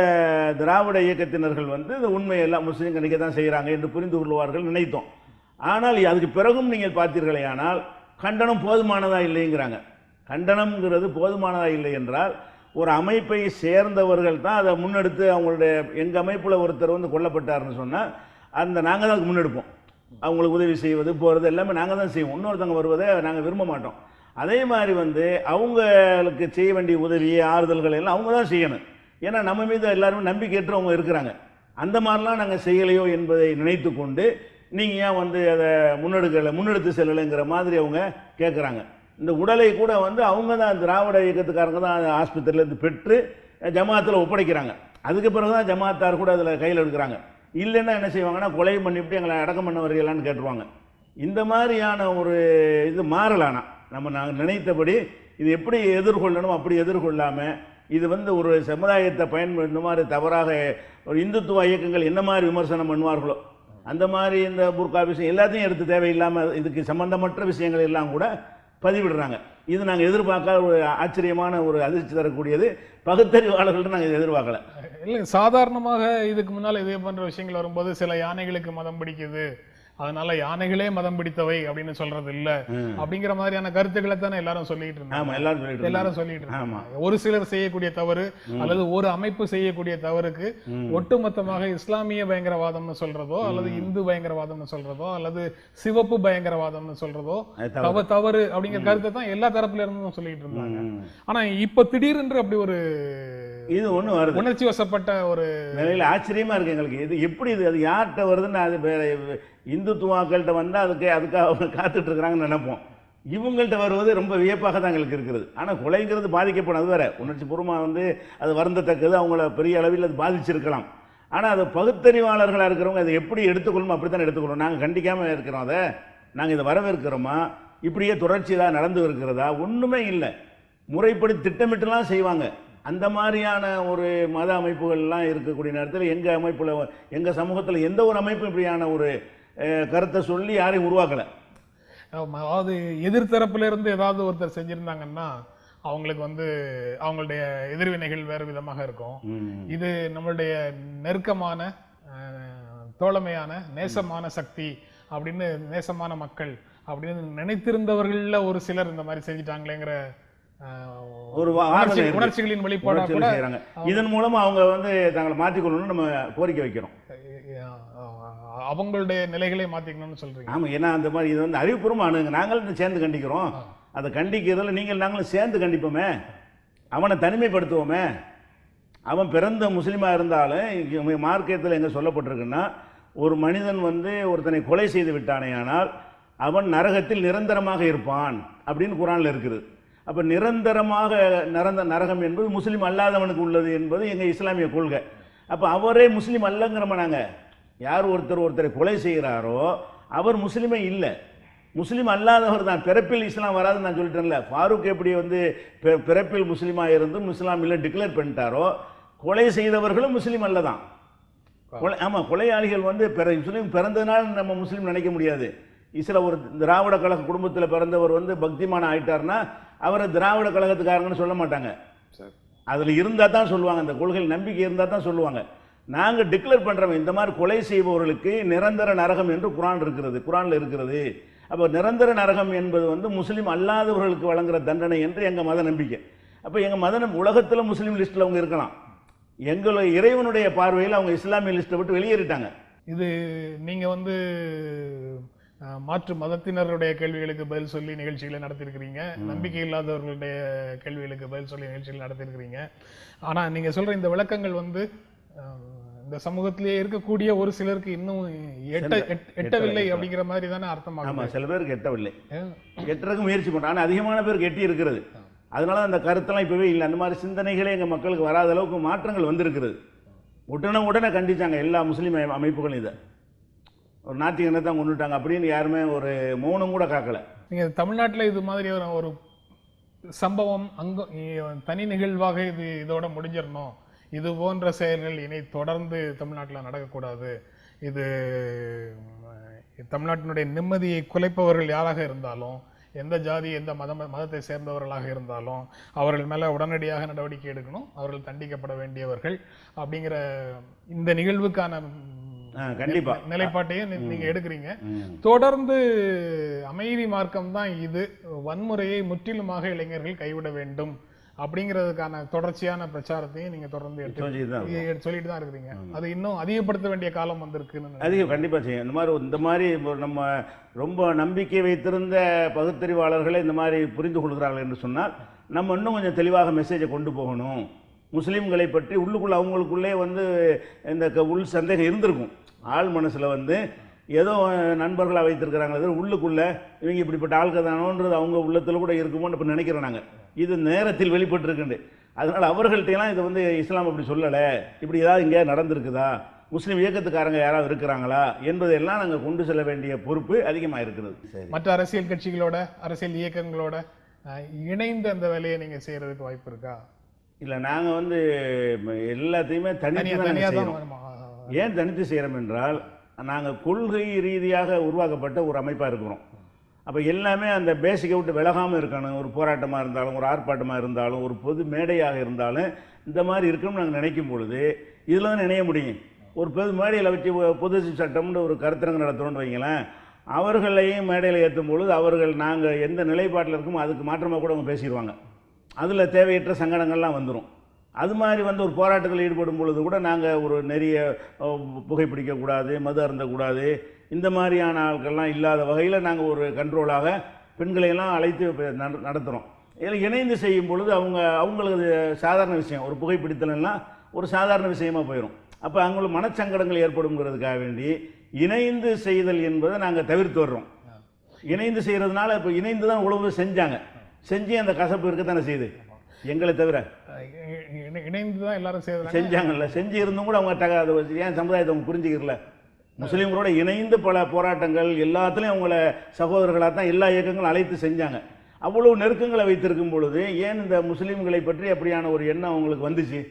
Speaker 2: திராவிட இயக்கத்தினர்கள் இந்த உண்மையெல்லாம் முஸ்லீம் கணிக்க தான் செய்கிறாங்க என்று புரிந்து கொள்வார்கள் நினைத்தோம். ஆனால் அதுக்கு பிறகும் நீங்கள் பார்த்தீர்களே, ஆனால் கண்டனம் போதுமானதாக இல்லைங்கிறாங்க. கண்டனம்ங்கிறது போதுமானதாக இல்லை என்றால் ஒரு அமைப்பை சேர்ந்தவர்கள் தான் அதை முன்னெடுத்து அவங்களுடைய எங்கள் அமைப்பில் ஒருத்தர் கொல்லப்பட்டார்னு சொன்னால் நாங்கள் தான் அதுக்கு முன்னெடுப்போம். அவங்களுக்கு உதவி செய்வது போகிறது எல்லாமே நாங்கள் தான் செய்வோம். இன்னொருத்தவங்க வருவதை நாங்கள் விரும்ப மாட்டோம். அதே மாதிரி அவங்களுக்கு செய்ய வேண்டிய உதவியை ஆறுதல்கள் எல்லாம் அவங்க தான் செய்யணும். ஏன்னா நம்ம மீது எல்லாருமே நம்பிக்கையற்று அவங்க இருக்கிறாங்க. அந்த மாதிரிலாம் நாங்கள் செய்யலையோ என்பதை நினைத்து கொண்டு நீங்கள் ஏன் அதை முன்னெடுத்து செல்லலைங்கிற மாதிரி அவங்க கேட்குறாங்க. இந்த உடலை கூட அவங்க தான் திராவிட இயக்கத்துக்காரங்க தான் ஆஸ்பத்திரியிலேருந்து பெற்று ஜமாத்தில் ஒப்படைக்கிறாங்க. அதுக்கு பிறகு தான் ஜமாத்தார் கூட அதில் கையில் எடுக்கிறாங்க. இல்லைன்னா என்ன செய்வாங்கன்னா, கொலை பண்ணிவிட்டு எங்களை அடக்கம் பண்ண வரீங்களான்னு கேட்டுருவாங்க. இந்த மாதிரியான ஒரு இது மாறலானா நாங்கள் நினைத்தபடி இது எப்படி எதிர்கொள்ளணும் அப்படி எதிர்கொள்ளாமல் இது ஒரு சமுதாயத்தை இந்த மாதிரி தவறாக ஒரு இந்துத்துவ இயக்கங்கள் என்ன மாதிரி விமர்சனம் பண்ணுவார்களோ அந்த மாதிரி இந்த புர்கா விஷயம் எல்லாத்தையும் எடுத்து தேவையில்லாமல் இதுக்கு சம்பந்தமற்ற விஷயங்கள் எல்லாம் கூட பதிவிடுறாங்க. இது நாங்கள் எதிர்பார்க்காத ஒரு ஆச்சரியமான ஒரு அதிர்ச்சி தரக்கூடியது. பகுத்தறிவாளர்கள்ட்ட நாங்கள் எதிர்பார்க்கல.
Speaker 1: இல்லை, சாதாரணமாக இதுக்கு முன்னால் இதே போன்ற விஷயங்கள் வரும்போது சில யானைகளுக்கு மதம் பிடிக்குது, அதனால யானைகளே மதம் பிடித்தவை அப்படின்னு சொல்றது இல்ல அப்படிங்கிற மாதிரியான கருத்துக்களை தானே எல்லாரும் சொல்லிட்டு இருந்தாங்க. எல்லாரும் சொல்லிட்டு இருந்தாங்க. ஒரு சிலர் செய்யக்கூடிய தவறு அல்லது ஒரு அமைப்பு செய்யக்கூடிய தவறுக்கு ஒட்டுமொத்தமாக இஸ்லாமிய பயங்கரவாதம்னு சொல்றதோ அல்லது இந்து பயங்கரவாதம்னு சொல்றதோ அல்லது சிவப்பு பயங்கரவாதம்னு சொல்றதோ தவறு அப்படிங்கிற கருத்தை தான் எல்லா தரப்புல இருந்தும் சொல்லிட்டு இருந்தாங்க. ஆனா இப்ப திடீரென்று அப்படி ஒரு
Speaker 2: இது ஒண்ணு வருது,
Speaker 1: உணர்ச்சி வசப்பட்ட ஒரு நிலையில
Speaker 2: ஆச்சரியமா இருக்கு எங்களுக்கு. இது எப்படி அது யார்கிட்ட வருதுன்னு அது இந்துத்துவாக்கள்கிட்ட வந்தால் அதுக்காக காத்துட்டு இருக்கிறாங்கன்னு நினைப்போம். இவங்கள்ட்ட வருவது ரொம்ப வியப்பாக தான் எங்களுக்கு இருக்கிறது. ஆனால் கொலைங்கிறது பாதிக்கப்படும், அது வேற உணர்ச்சி பூர்வமாக அது வருந்தத்தக்கது, அவங்கள பெரிய அளவில் அது பாதிச்சிருக்கலாம். ஆனால் அது பகுத்தறிவாளர்களாக இருக்கிறவங்க அதை எப்படி எடுத்துக்கொள்ளணும் அப்படி தான் எடுத்துக்கொள்ளணும். நாங்கள் கண்டிக்காமல் இருக்கிறோம், அதை நாங்கள் இதை வரவேற்கிறோமா, இப்படியே தொடர்ச்சி தான் நடந்து இருக்கிறதா? ஒன்றுமே இல்லை. முறைப்படி திட்டமிட்டுலாம் செய்வாங்க. அந்த மாதிரியான ஒரு மத அமைப்புகள்லாம் இருக்கக்கூடிய நேரத்தில் எங்கள் அமைப்பில், எங்கள் சமூகத்தில் எந்த ஒரு அமைப்பும் இப்படியான ஒரு கருத்தை சொல்லி யாரையும் உருவாக்கலை.
Speaker 1: அதாவது எதிர்த்தரப்புல இருந்து ஏதாவது ஒருத்தர் செஞ்சிருந்தாங்கன்னா அவங்களுக்கு வந்து அவங்களுடைய எதிர்வினைகள் வேறு விதமாக இருக்கும். இது நம்மளுடைய நெருக்கமான தோழமையான நேசமான சக்தி அப்படின்னு, நேசமான மக்கள் அப்படின்னு நினைத்திருந்தவர்கள்ல ஒரு சிலர் இந்த மாதிரி செஞ்சிட்டாங்களேங்கிற
Speaker 2: ஒரு
Speaker 1: உணர்ச்சிகளின் வெளிப்பாடாக கூட
Speaker 2: செய்யறாங்க. இதன் மூலமா அவங்க வந்து தங்களை மாற்றிக்கொள்ளணும்னு நம்ம கோரிக்கை வைக்கிறோம்.
Speaker 1: அவங்களுடைய நிலைகளை மாத்திக்கணும்னு சொல்றீங்க.
Speaker 2: ஆமா, ஏன்னா அந்த மாதிரி இது வந்து அறிவுபூர்வமானுங்க. நாங்களும் சேர்ந்து கண்டிக்கிறோம். அதை கண்டிக்கிறதுல நாங்களும் சேர்ந்து கண்டிப்போமே, அவனை தனிமைப்படுத்துவோமே. அவன் பிறந்த முஸ்லீமாக இருந்தாலும் மார்க்கத்தில் எங்கே சொல்லப்பட்டிருக்குன்னா, ஒரு மனிதன் வந்து ஒருத்தனை கொலை செய்து விட்டானேயானால் அவன் நரகத்தில் நிரந்தரமாக இருப்பான் அப்படின்னு குர்ஆனில் இருக்குது. அப்போ நிரந்தரமாக நரகம் என்பது முஸ்லீம் அல்லாதவனுக்கு உள்ளது என்பது எங்கள் இஸ்லாமிய கொள்கை. அப்போ அவரே முஸ்லீம் அல்லங்கிறோமா நாங்கள்? யார் ஒருத்தரை கொலை செய்கிறாரோ அவர் முஸ்லீமே இல்லை, முஸ்லீம் அல்லாதவர் தான். பிறப்பில் இஸ்லாம் வராதுன்னு நான் சொல்லிட்டேன்ல. ஃபாரூக் எப்படி வந்து பிறப்பில் முஸ்லீமாக இருந்தும் இஸ்லாம் இல்லை டிக்ளேர் பண்ணிட்டாரோ, கொலை செய்தவர்களும் முஸ்லீம் அல்ல தான். ஆமாம், கொலையாளிகள் வந்து முஸ்லீம் பிறந்ததுனால நம்ம முஸ்லீம் நினைக்க முடியாது. ஒரு திராவிட கழக குடும்பத்தில் பிறந்தவர் வந்து பக்திமான் ஆயிட்டார்னா அவரை திராவிட கழகத்துக்காரங்கன்னு சொல்ல மாட்டாங்க. அதில் இருந்தால் தான் சொல்லுவாங்க, அந்த கொள்கையில் நம்பிக்கை இருந்தால் தான் சொல்லுவாங்க. நாங்கள் டிக்ளேர் பண்ணுறோம், இந்த மாதிரி கொலை செய்பவர்களுக்கு நிரந்தர நரகம் என்று குர்ஆனில் இருக்கிறது. அப்போ நிரந்தர நரகம் என்பது வந்து முஸ்லீம் அல்லாதவர்களுக்கு வழங்குகிற தண்டனை என்று எங்கள் மத நம்பிக்கை. அப்போ எங்கள் மத உலகத்தில் முஸ்லீம் லிஸ்ட்டில் அவங்க இருக்கலாம், எங்களுடைய இறைவனுடைய பார்வையில் அவங்க இஸ்லாமிய லிஸ்ட்டை விட்டு வெளியேறிட்டாங்க.
Speaker 1: இது நீங்கள் வந்து மாற்று மதத்தினருடைய கேள்விகளுக்கு பதில் சொல்லி நிகழ்ச்சிகளை நடத்தியிருக்கிறீங்க, நம்பிக்கை இல்லாதவர்களுடைய கேள்விகளுக்கு பதில் சொல்லி நிகழ்ச்சிகளை நடத்தியிருக்கிறீங்க. ஆனால் நீங்கள் சொல்கிற இந்த விளக்கங்கள் வந்து இந்த சமூகத்திலேயே இருக்கக்கூடிய ஒரு சிலருக்கு இன்னும் எட்டவில்லை அப்படிங்கிற மாதிரி தானே அர்த்தமாகும்.
Speaker 2: ஆமாம், சில பேருக்கு எட்டவில்லை, எட்டுறதுக்கு முயற்சி பண்ணுறோம். ஆனால் அதிகமான பேருக்கு எட்டி இருக்கிறது. அதனால அந்த கருத்தெல்லாம் இப்போவே இல்லை. அந்த மாதிரி சிந்தனைகளே எங்கள் மக்களுக்கு வராத அளவுக்கு மாற்றங்கள் வந்திருக்கிறது. உடனே கண்டிச்சாங்க எல்லா முஸ்லீம் அமைப்புகளும். இதை ஒரு நாத்திகனை தான் கொண்டுட்டாங்க அப்படின்னு யாருமே ஒரு மௌனம் கூட காக்கலை.
Speaker 1: நீங்கள் தமிழ்நாட்டில் இது மாதிரி ஒரு சம்பவம் அங்கே தனி நிகழ்வாக இதோட முடிஞ்சிடணும், இது போன்ற செயல்கள் இனி தொடர்ந்து தமிழ்நாட்டில் நடக்கக்கூடாது, இது தமிழ்நாட்டினுடைய நிம்மதியை குலைப்பவர்கள் யாராக இருந்தாலும், எந்த ஜாதி எந்த மதத்தை சேர்ந்தவர்களாக இருந்தாலும் அவர்கள் மேலே உடனடியாக நடவடிக்கை எடுக்கணும், அவர்கள் தண்டிக்கப்பட வேண்டியவர்கள் அப்படிங்கிற இந்த நிகழ்வுக்கான
Speaker 2: கண்டிப்பா
Speaker 1: நிலைப்பாட்டையும் நீங்க எடுக்கிறீங்க. தொடர்ந்து அமைதி மார்க்கம் தான் இது, வன்முறையை முற்றிலுமாக இளைஞர்கள் கைவிட வேண்டும் அப்படிங்கிறதுக்கான தொடர்ச்சியான பிரச்சாரத்தையும் நீங்க தொடர்ந்து சொல்லிட்டு தான் இருக்கிறீங்க. அது இன்னும் அதிகப்படுத்த வேண்டிய காலம் வந்திருக்குன்னு
Speaker 2: அதிகம் கண்டிப்பா செய்யும். இந்த மாதிரி நம்ம ரொம்ப நம்பிக்கை வைத்திருந்த பகுத்தறிவாளர்களை இந்த மாதிரி புரிந்து கொள்கிறார்கள் என்று சொன்னால் நம்ம இன்னும் கொஞ்சம் தெளிவாக மெசேஜை கொண்டு போகணும். முஸ்லீம்களை பற்றி உள்ளுக்குள்ள அவங்களுக்குள்ளே வந்து இந்த உள் சந்தேகம் இருந்திருக்கும். ஆள் மனசில் வந்து ஏதோ நண்பர்களாக வைத்திருக்கிறாங்களே, உள்ளுக்குள்ளே இவங்க இப்படிப்பட்ட ஆள்கள் தானோன்றது அவங்க உள்ளத்தில் கூட இருக்குமோன்னு இப்போ நினைக்கிறோம் நாங்கள். இது நேரத்தில் வெளிப்பட்டுருக்குண்டு. அதனால் அவர்கள்ட்டெல்லாம் இதை வந்து இஸ்லாம் அப்படி சொல்லலை, இப்படி ஏதாவது இங்கே நடந்திருக்குதா, முஸ்லீம் இயக்கத்துக்காரங்க யாராவது இருக்கிறாங்களா என்பதையெல்லாம் நாங்கள் கொண்டு செல்ல வேண்டிய பொறுப்பு அதிகமாக இருக்கிறது.
Speaker 1: மற்ற அரசியல் கட்சிகளோட அரசியல் இயக்கங்களோட இணைந்து அந்த வேலையை நீங்கள் செய்கிறதுக்கு வாய்ப்பு இருக்கா?
Speaker 2: இல்லை, நாங்கள் வந்து எல்லாத்தையுமே தனியாக ஏன் தனித்து செய்கிறோம் என்றால், நாங்கள் கொள்கை ரீதியாக உருவாக்கப்பட்ட ஒரு அமைப்பாக இருக்கிறோம். அப்போ எல்லாமே அந்த பேசிக்கை விட்டு விலகாமல் இருக்கணும். ஒரு போராட்டமாக இருந்தாலும், ஒரு ஆர்ப்பாட்டமாக இருந்தாலும், ஒரு பொது மேடையாக இருந்தாலும் இந்த மாதிரி இருக்கணும்னு நாங்கள் நினைக்கும் பொழுது இதில் தான் நினைய முடியும். ஒரு பொது மேடையில் வச்சு பொது சட்டம்னு ஒரு கருத்தரங்கு நடத்துகிறோன்னு வைங்களேன், அவர்களையும் மேடையில் ஏற்றும் பொழுது அவர்கள் நாங்கள் எந்த நிலைப்பாட்டில் இருக்கோமோ அதுக்கு மாற்றமாக கூட அவங்க பேசிடுவாங்க. அதில் தேவையற்ற சங்கடங்கள்லாம் வந்துடும். அது மாதிரி வந்து ஒரு போராட்டத்தில் ஈடுபடும் பொழுது கூட நாங்கள் ஒரு நிறைய புகைப்பிடிக்கக்கூடாது, மது அருந்தக்கூடாது, இந்த மாதிரியான ஆட்கள்லாம் இல்லாத வகையில் நாங்கள் ஒரு கண்ட்ரோலாக பெண்களையெல்லாம் அழைத்து நடத்துகிறோம். இதில் இணைந்து செய்யும் பொழுது அவங்களுக்கு சாதாரண விஷயம், ஒரு புகைப்பிடித்தலாம் ஒரு சாதாரண விஷயமாக போயிடும். அப்போ அவங்களுக்கு மனச்சங்கடங்கள் ஏற்படுங்கிறதுக்காக வேண்டி இணைந்து செய்தல் என்பதை நாங்கள் தவிர்த்து வர்றோம். இணைந்து செய்கிறதுனால இப்போ இணைந்து தான் உழவு செஞ்சாங்க, செஞ்சு அந்த கசப்பு இருக்கத்தானே செய்யுது. எங்களை தவிர
Speaker 1: இணைந்து தான் எல்லாரும்
Speaker 2: செஞ்சாங்கல்ல. செஞ்சு இருந்தும் கூட அவங்க அதை ஏன் சமுதாயத்தை அவங்க புரிஞ்சுக்கிறல? முஸ்லீம்களோட இணைந்து பல போராட்டங்கள் எல்லாத்துலேயும் அவங்கள சகோதரர்களாக தான் எல்லா இயக்கங்களும் அழைத்து செஞ்சாங்க. அவ்வளவு நெருக்கங்களை வைத்திருக்கும் பொழுது ஏன் இந்த முஸ்லீம்களை பற்றி அப்படியான ஒரு எண்ணம் அவங்களுக்கு வந்துச்சு?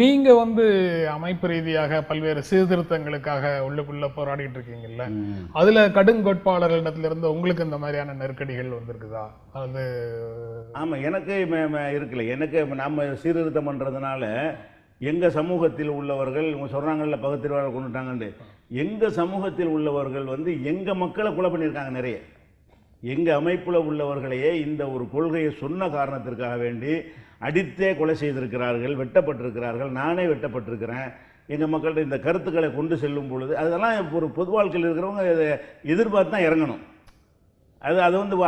Speaker 1: நீங்க அமைப்பு ரீதியாக பல்வேறு சீர்திருத்தங்களுக்காக உள்ளுக்குள்ள போராடிட்டு இருக்கீங்கல்ல, அதுல கடுங்கோட்பாளர்களிடத்துல இருந்து உங்களுக்கு இந்த மாதிரியான நெருக்கடிகள் வந்திருக்குதா? அது
Speaker 2: ஆமா, எனக்கு இருக்குல்ல. எனக்கு நம்ம சீர்திருத்தம் பண்றதுனால எங்க சமூகத்தில் உள்ளவர்கள் சொல்றாங்கல்ல பகுத்தறிவாளர் கொண்டுட்டாங்கன்னு, எங்க சமூகத்தில் உள்ளவர்கள் எங்க மக்களை கொலை பண்ணியிருக்காங்க நிறைய. எங்க அமைப்புல உள்ளவர்களையே இந்த ஒரு கொள்கையை சொன்ன காரணத்திற்காக வேண்டி அடித்தே கொலை செய்திருக்கிறார்கள், வெட்டப்பட்டிருக்கிறார்கள். நானே வெட்டப்பட்டிருக்கிறேன். எங்கள் மக்கள்கிட்ட இந்த கருத்துக்களை கொண்டு செல்லும் பொழுது அதெல்லாம் ஒரு பொது வாழ்க்கையில் இருக்கிறவங்க அதை எதிர்பார்த்து தான் இறங்கணும். அது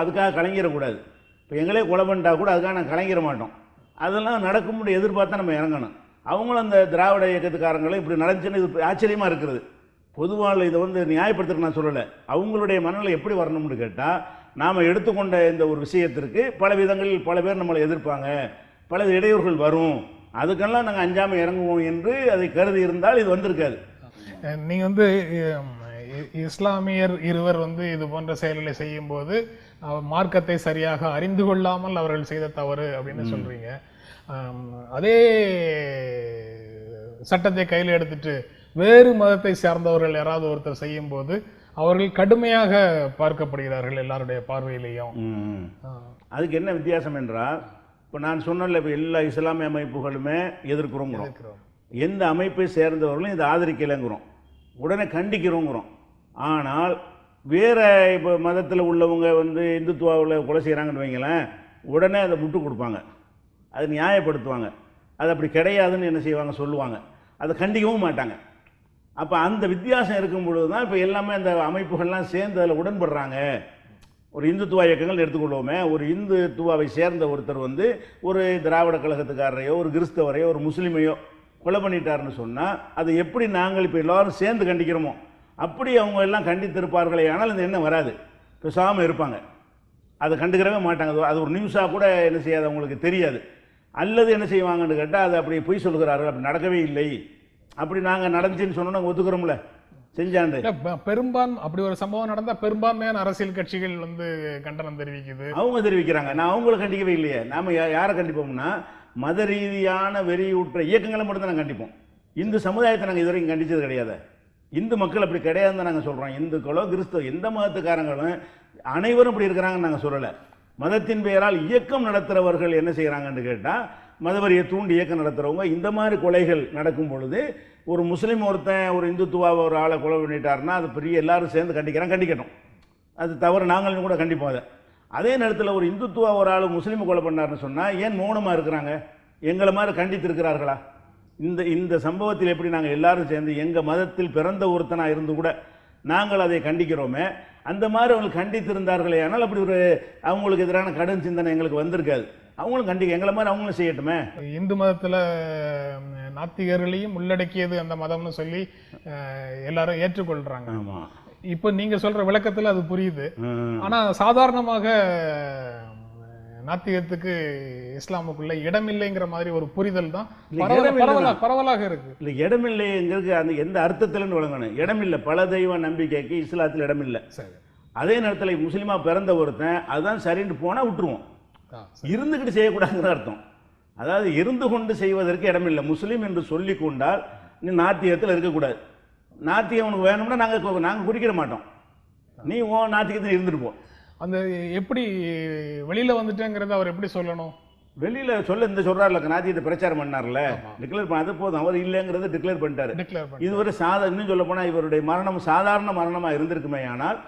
Speaker 2: அதுக்காக கலங்கிடக்கூடாது. இப்போ எங்களே கொலை பண்ணிட்டா கூட அதுக்காக நான் கலங்கிட மாட்டோம். அதெல்லாம் நடக்கும்போது எதிர்பார்த்தா நம்ம இறங்கணும். அவங்களும் அந்த திராவிட இயக்கத்துக்காரங்களும் இப்படி நடந்துச்சுன்னு இது ஆச்சரியமாக இருக்கிறது. பொதுவாக இதை நியாயப்படுத்துறதுக்கு நான் சொல்லலை. அவங்களுடைய மனநிலை எப்படி வரணும்னு கேட்டால், நாம் எடுத்துக்கொண்ட இந்த ஒரு விஷயத்திற்கு பல விதங்களில் பல பேர் நம்மளை எதிர்ப்பாங்க, பல இடையூறுகள் வரும், அதுக்கெல்லாம் நாங்கள் அஞ்சாமல் இறங்குவோம் என்று அதை கருதி இருந்தால் இது வந்திருக்காது.
Speaker 1: நீங்கள் இஸ்லாமியர் இருவர் இது போன்ற செயல்களை செய்யும் போது மார்க்கத்தை சரியாக அறிந்து கொள்ளாமல் அவர்கள் செய்த தவறு அப்படின்னு சொல்றீங்க. அதே சட்டத்தை கையில் எடுத்துட்டு வேறு மதத்தை சார்ந்தவர்கள் யாராவது ஒருத்தர் செய்யும் போது அவர்கள் கடுமையாக பார்க்கப்படுகிறார்கள் எல்லாருடைய பார்வையிலையும்.
Speaker 2: அதுக்கு என்ன வித்தியாசம் என்றால், இப்போ நான் சொன்னல, இப்போ எல்லா இஸ்லாமிய அமைப்புகளுமே எதிர்க்கிறோங்கிறோம். எந்த அமைப்பை சேர்ந்தவர்களும் இதை ஆதரிக்கலைங்கிறோம், உடனே கண்டிக்கிறோங்கிறோம். ஆனால் வேற இப்போ மதத்தில் உள்ளவங்க இந்துத்துவாவில் கொலை செய்கிறாங்கன்னு வைங்களேன், உடனே அதை விட்டு கொடுப்பாங்க, அதை நியாயப்படுத்துவாங்க. அது அப்படி கிடையாதுன்னு என்ன செய்வாங்க, சொல்லுவாங்க. அதை கண்டிக்கவும் மாட்டாங்க. அப்போ அந்த வித்தியாசம் இருக்கும் பொழுது தான் இப்போ எல்லாமே அந்த அமைப்புகள்லாம் சேர்ந்து அதில் உடன்படுறாங்க. ஒரு இந்துத்துவ இயக்கங்கள் எடுத்துக்கொள்வோமே, ஒரு இந்துத்துவாவை சேர்ந்த ஒருத்தர் ஒரு திராவிட கழகத்துக்காரரையோ ஒரு கிறிஸ்தவரையோ ஒரு முஸ்லீமையோ கொலை பண்ணிட்டாருன்னு சொன்னால் அதை எப்படி நாங்கள் இப்போ எல்லோரும் சேர்ந்து கண்டிக்கிறோமோ அப்படி அவங்க எல்லாம் கண்டித்திருப்பார்களே. ஆனால் இந்த எண்ணம் வராது, பேசாமல் இருப்பாங்க, அதை கண்டுக்கிறவே மாட்டாங்க. அது ஒரு நியூஸாக கூட என்ன செய்யாது, அவங்களுக்கு தெரியாது. அல்லது என்ன செய்வாங்கன்னு கேட்டால், அது அப்படி பொய் சொல்கிறார்கள், அப்படி நடக்கவே இல்லை, அப்படி நாங்கள் நடந்துச்சுன்னு சொன்னோம், நாங்கள் ஒத்துக்கிறோம்ல செஞ்சாண்டு.
Speaker 1: பெரும்பான்மை அப்படி ஒரு சம்பவம் நடந்தால் பெரும்பான்மையான அரசியல் கட்சிகள் கண்டனம் தெரிவிக்குது,
Speaker 2: அவங்க தெரிவிக்கிறாங்க. நான் அவங்கள கண்டிக்கவே இல்லையே. நாம் யாரை கண்டிப்போம்னா மத ரீதியான வெறியூற்ற இயக்கங்களை மட்டும் தான் நாங்கள் கண்டிப்போம். இந்து சமுதாயத்தை நாங்கள் இதுவரைக்கும் கண்டித்தது கிடையாது. இந்து மக்கள் அப்படி கிடையாதுன்னு நாங்கள் சொல்கிறோம். இந்துக்களோ கிறிஸ்தவ எந்த மதத்துக்காரங்களும் அனைவரும் இப்படி இருக்கிறாங்கன்னு நாங்கள் சொல்லலை. மதத்தின் பெயரால் இயக்கம் நடத்துகிறவர்கள் என்ன செய்கிறாங்கன்னு கேட்டால், மதவரியை தூண்டி இயக்கம் நடத்துகிறவங்க இந்த மாதிரி கொலைகள் நடக்கும் பொழுது ஒரு முஸ்லீம் ஒருத்தன் ஒரு இந்துத்துவாவை ஒரு ஆளை கொலை பண்ணிட்டாருன்னா அது பெரிய எல்லாரும் சேர்ந்து கண்டிக்கட்டும், அது தவறு, நாங்களும் கூட கண்டிப்போம் அதை. அதே நேரத்தில் ஒரு இந்துத்துவா ஒரு ஆள் முஸ்லீம் கொலை பண்ணாருன்னு சொன்னால் ஏன் மௌனமாக இருக்கிறாங்க? எங்களை மாதிரி கண்டித்திருக்கிறார்களா? இந்த சம்பவத்தில் எப்படி நாங்கள் எல்லாரும் சேர்ந்து எங்கள் மதத்தில் பிறந்த ஒருத்தனாக இருந்து கூட நாங்கள் அதை கண்டிக்கிறோமே, அந்த மாதிரி அவங்க கண்டித்திருந்தார்களே. ஆனால் அப்படி ஒரு அவங்களுக்கு எதிரான கடும் சிந்தனை எங்களுக்கு வந்திருக்காது. அவங்களும் கண்டிக்க எங்களை மாதிரி அவங்களும் செய்யட்டுமே.
Speaker 1: இந்து மதத்தில் நாத்திகர்களையும் உள்ளடக்கியது அந்த மதம்னு சொல்லி எல்லாரும் ஏற்றுக்கொள்றாங்க.
Speaker 2: ஆமாம்,
Speaker 1: இப்போ நீங்க சொல்ற விளக்கத்தில் அது புரியுது. ஆனா சாதாரணமாக நாத்திகத்துக்கு இஸ்லாமுக்குள்ள இடமில்லைங்கிற மாதிரி ஒரு புரிதல் தான் பரவலாக இருக்கு.
Speaker 2: இல்லை, இடமில்லைங்கிறது அந்த எந்த அர்த்தத்தில்னு வழங்கணும். இடமில்லை, பல தெய்வ நம்பிக்கைக்கு இஸ்லாத்தில் இடமில்லை. அதே நேரத்தில் முஸ்லீமா பிறந்த ஒருத்தன் அதுதான் சரின்னு போனால் விட்டுருவோம், இருந்துக்கிட்டு செய்யக்கூடாதுங்கிற அர்த்தம். அதாவது இருந்து கொண்டு செய்வதற்கு இடமில்லை. முஸ்லீம் என்று சொல்லி கொண்டால் நீ நாத்திகத்தில் இருக்கக்கூடாது. நாத்திகம் உனக்கு வேணும்னா நாங்கள் குறிக்கிட மாட்டோம், நீ நாத்திகத்தில் இருந்துட்டு போ.
Speaker 1: அந்த எப்படி வெளியில வந்துட்டேங்கிறத அவர் எப்படி சொல்லணும்?
Speaker 2: வெளியில சொல்ல இந்த சொல்றாருல, நாத்தியத்தை பிரச்சாரம் பண்ணார்ல, டிக்ளேர் பண்ண, அது போதும். அவர் இல்லைங்கிறத டிக்ளேர் பண்ணிட்டாரு. இதுவரை இன்னும் சொல்ல போனால் இவருடைய மரணம் சாதாரண மரணமாக இருந்திருக்குமே, ஆனால்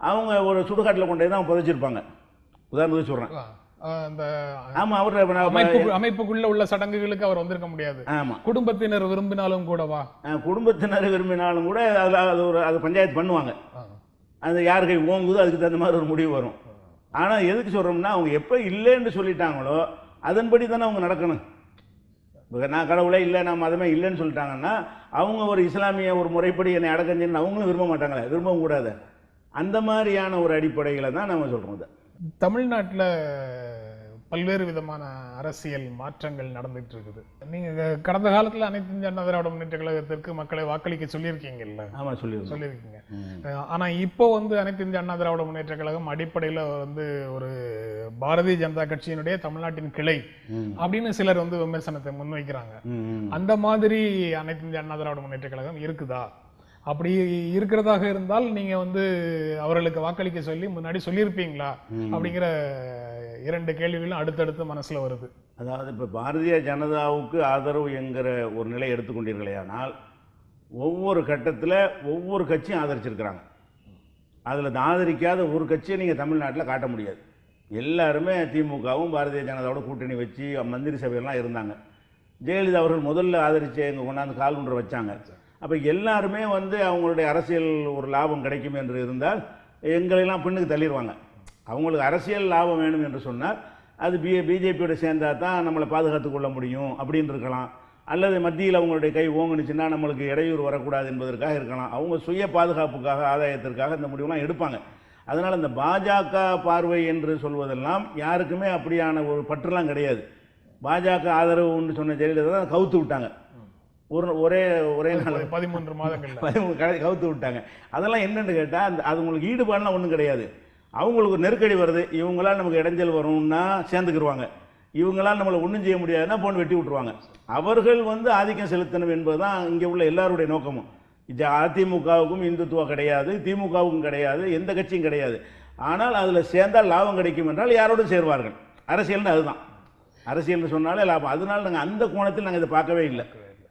Speaker 2: அவங்க ஒரு சுடுகாட்டில் கொண்டே தான் புதைச்சிருப்பாங்க. உதாரணத்துக்கு சொல்றேன். ஆமா, அவர்
Speaker 1: அமைப்புக்குள்ள உள்ள சடங்குகளுக்கு அவர் வந்திருக்க முடியாது.
Speaker 2: ஆமா,
Speaker 1: குடும்பத்தினர் விரும்பினாலும் கூடவா?
Speaker 2: குடும்பத்தினர் விரும்பினாலும் கூட அது பஞ்சாயத்து பண்ணுவாங்க. அது யார் கை ஓங்குதோ அதுக்கு தகுந்த மாதிரி ஒரு முடிவு வரும். ஆனால் எதுக்கு சொல்கிறோம்னா, அவங்க எப்போ இல்லைன்னு சொல்லிட்டாங்களோ அதன்படி தானே அவங்க நடக்கணும். இப்போ நான் கடவுளே இல்லை, நான் மதமே இல்லைன்னு சொல்லிட்டாங்கன்னா அவங்க ஒரு இஸ்லாமிய ஒரு முறைப்படி என்னை அடக்கஞ்சின்னு அவங்களும் விரும்ப மாட்டாங்களே, விரும்பவும் கூடாது. அந்த மாதிரியான ஒரு அடிப்படையில் தான் நம்ம சொல்கிறோம்.
Speaker 1: தமிழ்நாட்டில் பல்வேறு விதமான அரசியல் மாற்றங்கள் நடந்துட்டு இருக்குது. நீங்க கடந்த காலத்துல அனைத்து இந்திய அண்ணா திராவிட முன்னேற்ற கழகத்திற்கு மக்களை வாக்களிக்க சொல்லியிருக்கீங்கல்ல?
Speaker 2: ஆமா,
Speaker 1: சொல்லியிருக்கீங்க. ஆனா இப்போ வந்து அனைத்து இந்திய அண்ணா திராவிட முன்னேற்ற கழகம் அடிப்படையில வந்து ஒரு பாரதிய ஜனதா கட்சியினுடைய தமிழ்நாட்டின் கிளை அப்படின்னு சிலர் வந்து விமர்சனத்தை முன்வைக்கிறாங்க. அந்த மாதிரி அனைத்து இந்திய அண்ணா திராவிட முன்னேற்ற கழகம் இருக்குதா? அப்படி இருக்கிறதாக இருந்தால் நீங்க வந்து அவர்களுக்கு வாக்களிக்க சொல்லி முன்னாடி சொல்லியிருப்பீங்களா அப்படிங்கிற 2 கேள்விகளும் அடுத்தடுத்து மனசுல வருது.
Speaker 2: அதாவது இப்போ பாரதிய ஜனதாவுக்கு ஆதரவு என்கிற ஒரு நிலை எடுத்துக்கொண்டீர்களேயானால் ஒவ்வொரு கட்டத்தில் ஒவ்வொரு கட்சியும் ஆதரிச்சிருக்கிறாங்க. அதில் ஆதரிக்காத ஒரு கட்சியை நீங்கள் தமிழ்நாட்டில் காட்ட முடியாது. எல்லாருமே திமுகவும் பாரதிய ஜனதாவோட கூட்டணி வச்சு மந்திரி சபையெல்லாம் இருந்தாங்க. ஜெயலலிதா அவர்கள் முதல்ல ஆதரித்து எங்கள் கொண்டாந்து கால் ஒன்று வச்சாங்க. அப்போ எல்லாருமே வந்து அவங்களுடைய அரசியல் ஒரு லாபம் கிடைக்கும் என்று இருந்தால் எங்களெல்லாம் பின்னுக்கு தள்ளிடுவாங்க. அவங்களுக்கு அரசியல் லாபம் வேணும் என்று சொன்னால் அது பிஜேபியோட சேர்ந்தால் தான் நம்மளை பாதுகாத்து கொள்ள முடியும் அப்படின்னு இருக்கலாம். அல்லது மத்தியில் அவங்களுடைய கை ஓங்குனுச்சுன்னா நம்மளுக்கு இடையூறு வரக்கூடாது என்பதற்காக இருக்கலாம். அவங்க சுய பாதுகாப்புக்காக ஆதாயத்திற்காக இந்த முடிவுலாம் எடுப்பாங்க. அதனால் இந்த பாஜக பார்வை என்று சொல்வதெல்லாம் யாருக்குமே அப்படியான ஒரு பற்றுலாம் கிடையாது. பாஜக ஆதரவுன்னு சொன்ன ஜெயலலிதா தான் கவுத்து விட்டாங்க. ஒரே நாள்
Speaker 1: 13 மாதங்கள்
Speaker 2: கவுத்து விட்டாங்க. அதெல்லாம் என்னென்னு கேட்டால் அது உங்களுக்கு ஈடுபாடுலாம் ஒன்றும் கிடையாது. அவங்களுக்கு ஒரு நெருக்கடி வருது, இவங்களால் நமக்கு இடைஞ்சல் வரும்னா சேர்ந்துக்கிடுவாங்க. இவங்களால் நம்மளை ஒன்றும் செய்ய முடியாதுன்னா போன் வெட்டி விட்டுருவாங்க. அவர்கள் வந்து ஆதிக்கம் செலுத்தணும் என்பது தான் இங்கே உள்ள எல்லாருடைய நோக்கமும். இது அதிமுகவுக்கும் இந்துத்துவா கிடையாது, திமுகவுக்கும் கிடையாது, எந்த கட்சியும் கிடையாது. ஆனால் அதில் சேர்ந்தால் லாபம் கிடைக்கும் என்றால் யாரோடும் சேருவார்கள். அரசியல்னு அதுதான். அரசியல்னு சொன்னாலே லாபம். அதனால் நாங்கள் அந்த கோணத்தில் நாங்கள் இதை பார்க்கவே இல்லை.